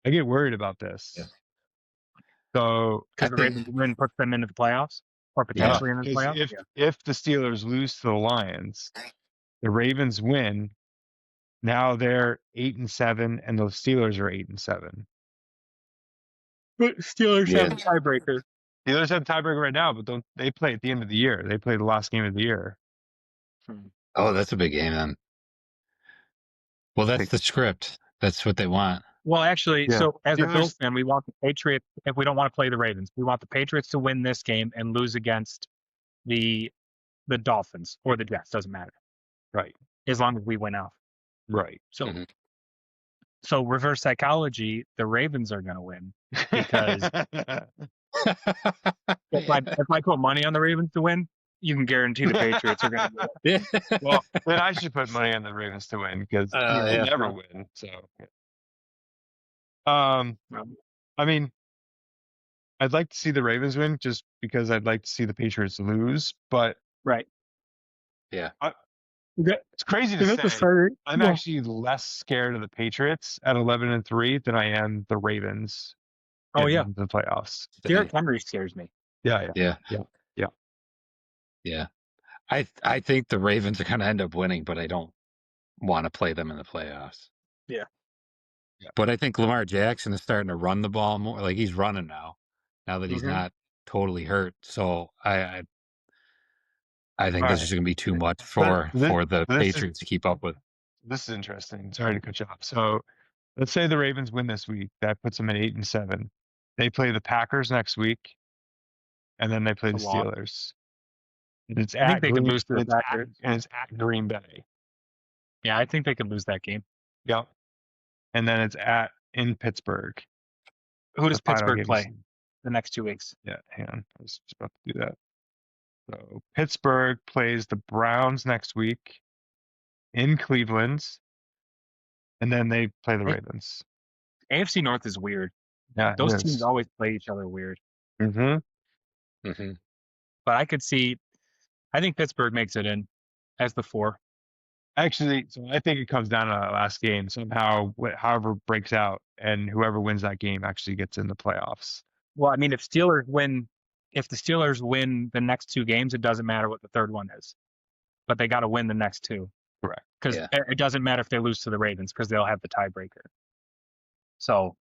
I get worried about this. Yeah. So Because the Ravens win puts them into the playoffs or potentially in the 'cause playoffs. if the Steelers lose to the Lions, the Ravens win. Now they're 8-7, and the Steelers are 8-7. But Steelers Yeah. have a tiebreaker. Steelers have tiebreaker right now, but don't they play at the end of the year? They play the last game of the year. Oh, that's a big game then. Well, that's the script. That's what they want. Well, actually, Yeah. so as a Steelers- Bills fan, we want the Patriots, if we don't want to play the Ravens, we want the Patriots to win this game and lose against the Dolphins or the Jets. Doesn't matter. Right. As long as we win out. Right. So Mhm. So reverse psychology, the Ravens are going to win because if I put money on the Ravens to win, you can guarantee the Patriots are going to win. Well, then I should put money on the Ravens to win because they'll yeah. never win. So, I mean, I'd like to see the Ravens win just because I'd like to see the Patriots lose. But Right. Yeah. it's crazy to If it's a say. starter, I'm well, actually less scared of the Patriots at 11-3 than I am the Ravens. Oh, yeah. In the playoffs. Derrick Henry scares me. Yeah. Yeah. I think the Ravens are going to end up winning, but I don't want to play them in the playoffs. Yeah. But I think Lamar Jackson is starting to run the ball more. Like he's running now that he's not totally hurt. So I think All this right. is going to be too much for the Patriots to keep up with. This is interesting. Sorry to cut you off. So let's say the Ravens win this week. That puts them at 8-7. They play the Packers next week, and then they play the Steelers. And it's I think they could lose to the Packers. And it's at Green Bay. Yeah, I think they could lose that game. Yep. And then it's in Pittsburgh. Who does The final Pittsburgh game play is- the next 2 weeks? Yeah, hang on. I was just about to do that. So Pittsburgh plays the Browns next week in Cleveland, and then they play the Ravens. AFC North is weird. Yeah, Those teams always play each other weird. Mm-hmm. But I think Pittsburgh makes it in as the 4. Actually, so I think it comes down to that last game. Somehow, however breaks out, and whoever wins that game actually gets in the playoffs. Well, I mean, if the Steelers win the next 2 games, it doesn't matter what the third one is. But they got to win the next 2. Correct. Because it doesn't matter if they lose to the Ravens because they'll have the tiebreaker. So,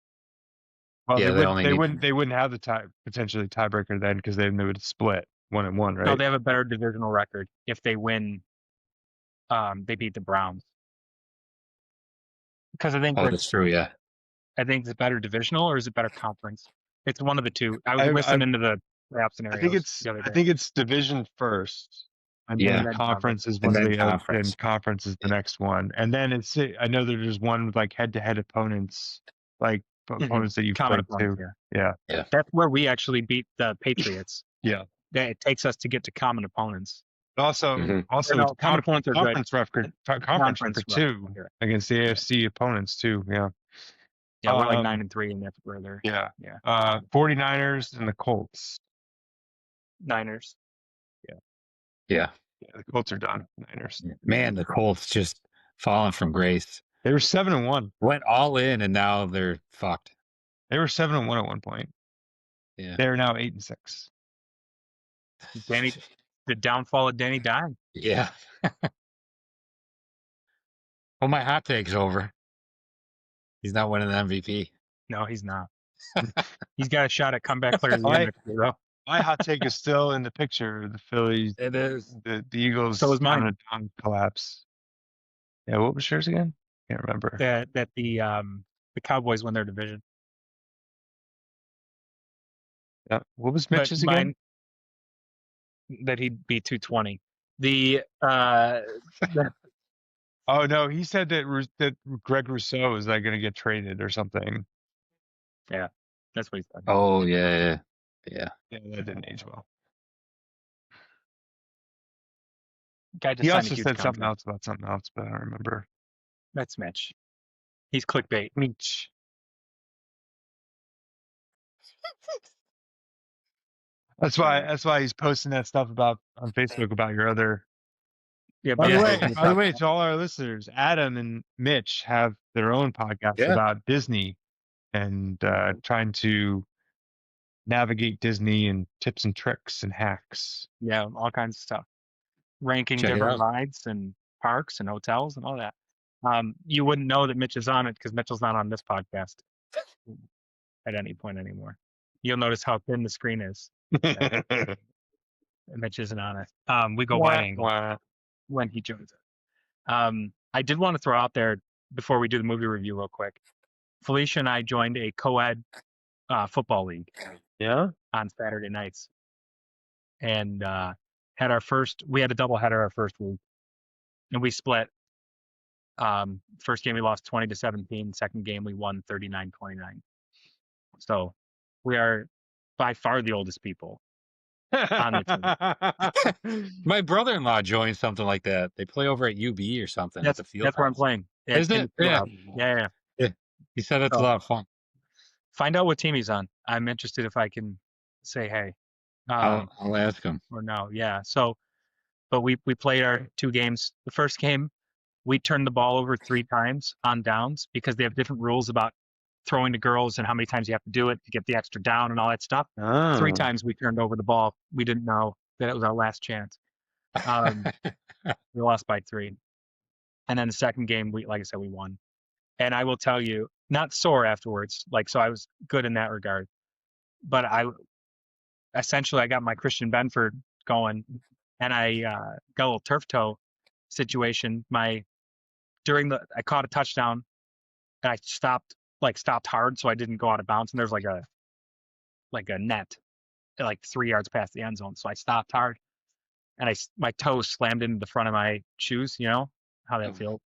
well, they wouldn't have the potentially tiebreaker then because then they would split 1-1, right? No, they have a better divisional record if they win. They beat the Browns. Because I think that's true. Yeah. I think it's better divisional or is it better conference? It's one of the two. I was listening to the playoff scenarios. I think it's division first. And then conference is one of the and conference is the next one. And then I know there's one with like head-to-head opponents, like opponents that you've played too. Yeah. That's where we actually beat the Patriots. Yeah. It takes us to get to common opponents. Also, common opponents are conference record too against the AFC opponents too. Yeah. Yeah, we're like 9-3, and that's where they're. Yeah. 49ers and the Colts. Niners. Yeah. The Colts are done. Niners. Man, the Colts just fallen from grace. They were 7-1. Went all in, and now they're fucked. They were 7-1 at one point. Yeah. They're now 8-6. The downfall of Danny Dime. Yeah. Well, my hot take's over. He's not winning the MVP. No, he's not. He's got a shot at comeback player of the year next year, though. My hot take is still in the picture. The Phillies. It is. The Eagles. So is mine. On collapse. Yeah, what was yours again? Can't remember. That the Cowboys win their division. Yeah. What was Mitch's again? That he'd be 220. Oh no, he said that Greg Rousseau is like going to get traded or something. Yeah, that's what he said. Oh yeah. Yeah, that didn't age well. He also said something else about something else, but I don't remember. That's Mitch. He's clickbait. Mitch. That's why he's posting that stuff on Facebook about your other. Yeah. By the way, to all our listeners, Adam and Mitch have their own podcast about Disney and trying to navigate Disney and tips and tricks and hacks. Yeah, all kinds of stuff. Ranking different rides and parks and hotels and all that. You wouldn't know that Mitch is on it because Mitchell's not on this podcast at any point anymore. You'll notice how thin the screen is. Mitch isn't on it. We go wide angle when he joins it. I did want to throw out there before we do the movie review real quick. Felicia and I joined a co-ed football league. Yeah. On Saturday nights, and we had a doubleheader our first week, and we split First game we lost 20-17. Second game we won 39-29. So we are by far the oldest people on the team. My brother-in-law joined something like that. They play over at UB or something at the field That's where I'm house. playing. Isn't In it? the field Yeah. house. Yeah. Yeah. He said it's a So lot of fun. find out what team he's on. I'm interested if I can say hey. I'll ask him. Or no. Yeah. So, but we played our 2 games. The first game we turned the ball over 3 times on downs because they have different rules about throwing to girls and how many times you have to do it to get the extra down and all that stuff. 3 Oh. times we turned over the ball. We didn't know that it was our last chance. We lost by 3. And then the second game, like I said, we won. And I will tell you, not sore afterwards. Like, so I was good in that regard. But I got my Christian Benford going, and I got a little turf toe situation. I caught a touchdown, and I stopped hard, so I didn't go out of bounds. And there's like a net, like 3 yards past the end zone. So I stopped hard, and my toes slammed into the front of my shoes. You know how that feels.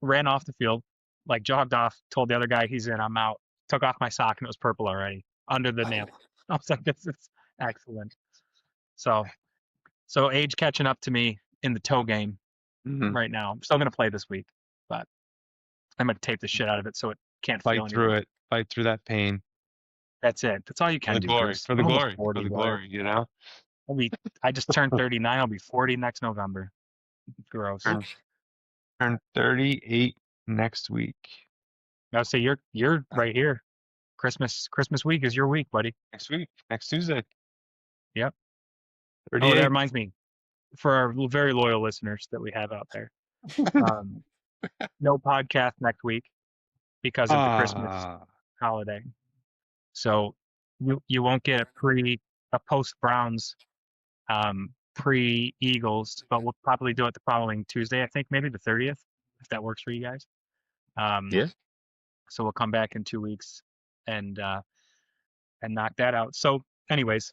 Ran off the field, like jogged off, told the other guy he's in, I'm out. Took off my sock and it was purple already under the nail. I was like, this is excellent. So age catching up to me in the toe game right now. I'm still gonna play this week, but I'm gonna tape the shit out of it so it can't feel Fight through anymore. it. Fight through that pain. That's it. That's all you For can the do, glory. Bruce. For the I'm almost glory. 40, For the brother. glory, you know? I just turned 39. I'll be 40 next November. Gross. Turn 38 next week. I would say you're right here. Christmas week is your week, buddy. Next week. Next Tuesday. Yep. Oh, 38. that reminds me, for our very loyal listeners that we have out there, no podcast next week because of the Christmas holiday. So you won't get a post Browns, pre Eagles, but we'll probably do it the following Tuesday. I think maybe the 30th, if that works for you guys. Yeah. So we'll come back in 2 weeks and knock that out. So, anyways,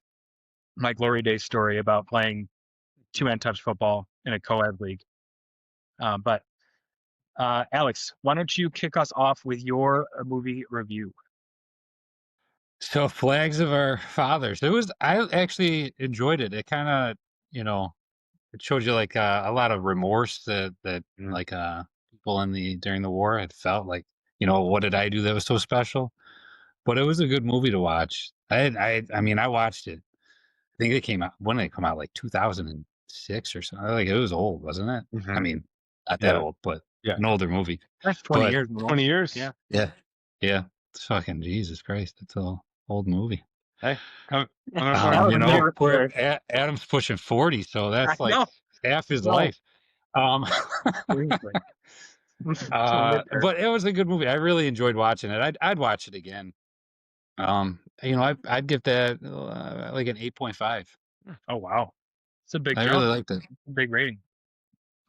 my glory days story about playing 2-man touch football in a co-ed league. But Alex, why don't you kick us off with your movie review? So Flags of Our Fathers. I actually enjoyed it. It kind of, it showed you like a lot of remorse that like people during the war had felt like, what did I do that was so special? But it was a good movie to watch. I mean, I watched it. I think it came out when did it come out, like 2006 or something. Like it was old, wasn't it? Mm-hmm. I mean, not that old, but an older movie. That's 20 But- years. 20 years. Yeah. Yeah. It's fucking Jesus Christ. It's an old movie. Hey, That I'm was never fair. Adam's pushing 40, so that's I like know. half his No. life. Seriously. But it was a good movie. I really enjoyed watching it. I'd watch it again. I'd give that like an 8.5. Oh wow, it's a big I jump. really liked it. Big rating.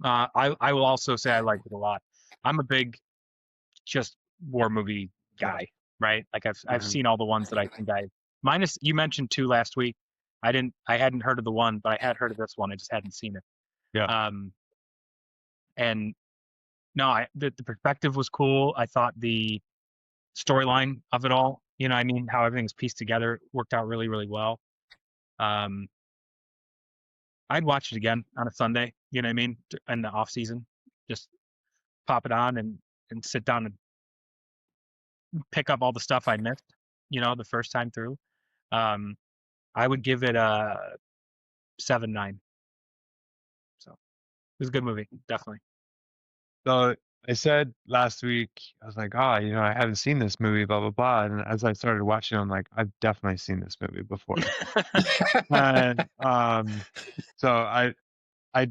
I will also say I liked it a lot. I'm a big just war movie guy, right? Like I've seen all the ones that I think minus you mentioned 2 last week. I hadn't heard of the one, but I had heard of this one. I just hadn't seen it. Yeah. And no, the perspective was cool. I thought the storyline of it all, I mean, how everything's pieced together worked out really, really well. I'd watch it again on a Sunday, you know what I mean? In the off season, just pop it on and sit down and pick up all the stuff I missed, the first time through. I would give it a 7-9. So it was a good movie, definitely. So I said last week, I was like, I haven't seen this movie, blah, blah, blah. And as I started watching, I'm like, I've definitely seen this movie before. And so I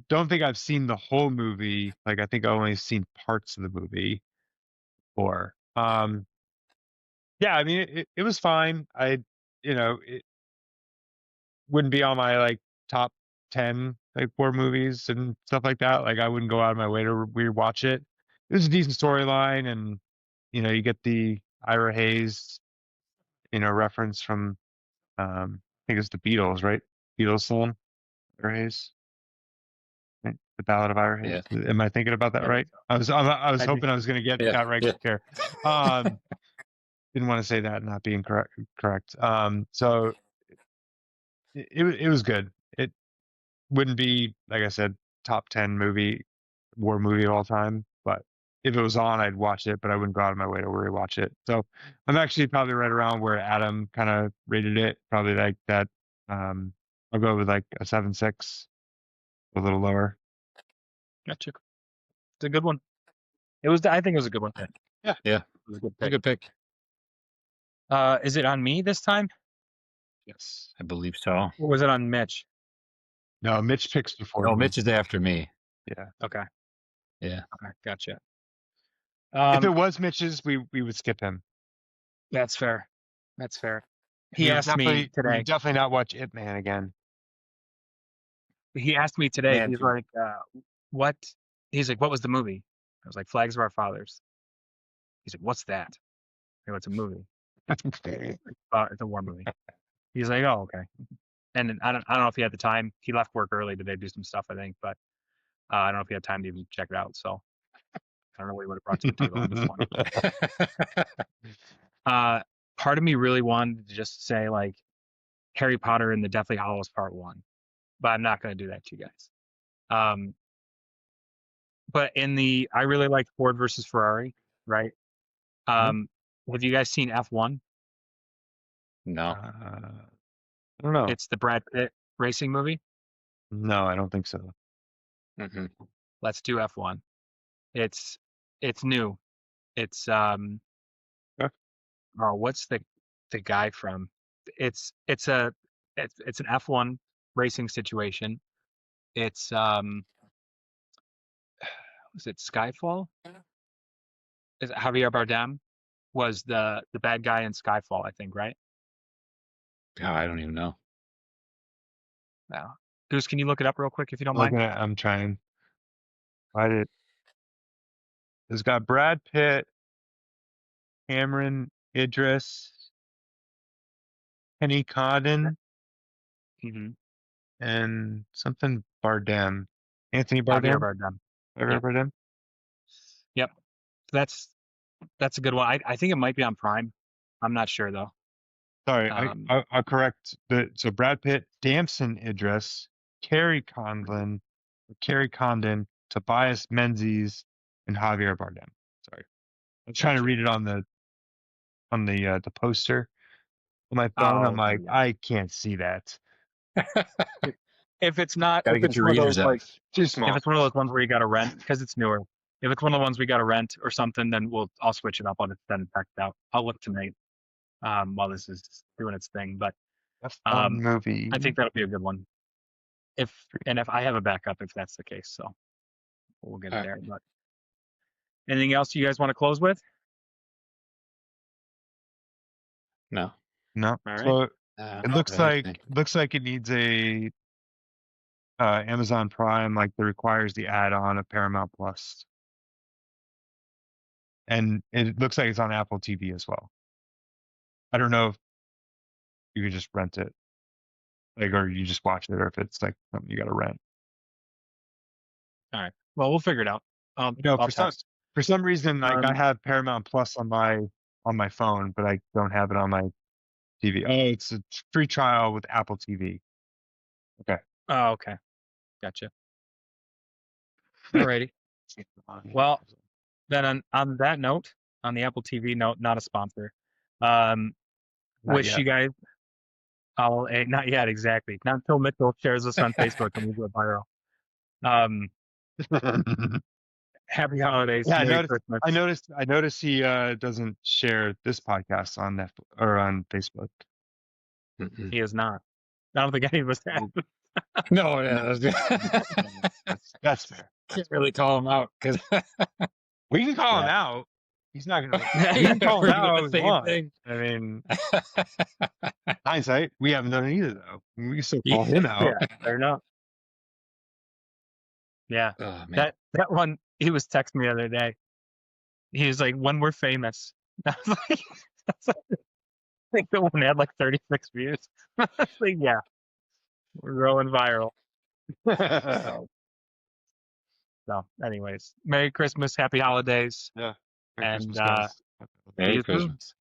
don't think I've seen the whole movie. Like, I think I've only seen parts of the movie before. Yeah, I mean, it was fine. It wouldn't be on my like top 10 like war movies and stuff like that. Like I wouldn't go out of my way to rewatch it. It was a decent storyline, and you get the Ira Hayes, reference from I think it's the Beatles, right? Beatles song, Ira Hayes. Right? The Ballad of Ira Hayes. Yeah. Am I thinking about that I right? think so. I was I think hoping I was going to get Yeah. that right. Yeah. Care. Didn't want to say that and not being correct. So it was good. It wouldn't be, like I said, top 10 war movie of all time, but if it was on, I'd watch it, but I wouldn't go out of my way to rewatch it. So I'm actually probably right around where Adam kind of rated it, probably like that. I'll go with like a 7.6, a little lower. gotcha. It's a good one. I think it was a good one. Yeah. It was a good It's a pick. good pick. Is it on me this time? Yes. I believe so. Or was it on Mitch? No, Mitch picks before No, me. Mitch is after me. Yeah. Okay. Yeah. Okay. Gotcha. If it was Mitch's, we would skip him. That's fair. That's fair. We He would asked me we would today. definitely not watch Ip Man again. He asked me today. Man, He's like, "What?" He's like, "What was the movie?" I was like, "Flags of Our Fathers." He's like, "What's that?" I go, "It's a movie. It's a war movie." He's like, "Oh, okay." And then I don't know if he had the time. He left work early today to do some stuff, I think, but I don't know if he had time to even check it out. So I don't know what he would have brought to the table on this one. Part of me really wanted to just say like Harry Potter and the Deathly Hallows Part One, but I'm not going to do that to you guys. But I really liked Ford versus Ferrari, right? Have you guys seen F1? No. I don't know. It's the Brad Pitt racing movie. No, I don't think so. Mm-hmm. Let's do F1. It's new. It's Okay. oh, what's the guy from? It's an F1 racing situation. It's was it Skyfall? Is it Javier Bardem was the bad guy in Skyfall, I think, right? Oh, I don't even know. No. Goose, can you look it up real quick if you don't mind? I'm trying. It's got Brad Pitt, Cameron Idris, Penny Condon, Mm-hmm. and something Bardem. Anthony Javier Bardem? Bardem. Javier Yep. Bardem? Yep. That's a good one. I think it might be on Prime. I'm not sure though. Sorry, Um, I'll correct. So Brad Pitt, Damson Idris, Carrie Condon, Tobias Menzies, and Javier Bardem. Sorry, I'm trying to Gotcha. read it on the poster on my phone. I'm Oh, like, yeah. I can't see that. If it's not, Gotta if get it's your one of readers those like, out. Too if small. it's one of those ones where you got to rent because it's newer. If it's one of the ones we got to rent or something, then I'll switch it up. I'll just send it back out. I'll look tonight while this is doing its thing. But A fun movie. I think that'll be a good one. If I have a backup, if that's the case, so we'll get it All right. there. But anything else you guys want to close with? No. No. All right. So it looks Anything. like it needs a Amazon Prime, like that requires the add-on of Paramount Plus, and it looks like it's on Apple TV as well. I don't know if you could just rent it, like, or you just watch it, or if it's like something you got to rent. All right. Well, we'll figure it out. You know, I'll text. for some reason, like I Um, have Paramount Plus on my phone, but I don't have it on my TV. Oh, it's a free trial with Apple TV. Okay. Oh, okay. Gotcha. Alrighty. Well, then on that note, on the Apple TV note, not a sponsor. Not Wish yet. you guys not yet exactly. Not until Mitchell shares this on Facebook and we go viral. Happy holidays. Yeah, Merry Christmas. I noticed he doesn't share this podcast on Netflix or on Facebook. Mm-mm. He is not. I don't think any of us have. No, yeah, That's fair. can't really call him out because We can call him Yeah. out. He's not gonna. We can call him we're out doing all the we same want. thing. I mean, hindsight, we haven't done it either though. We can still call him out. Yeah, fair enough. Yeah. Oh man, That one, he was texting me the other day. He was like, when we're famous. I was like, I think the one had like 36 views. I was like, yeah, we're going viral. So, So, anyways, Merry Christmas, Happy Holidays, Yeah. Merry and Christmas, guys. see Merry you soon. Christmas.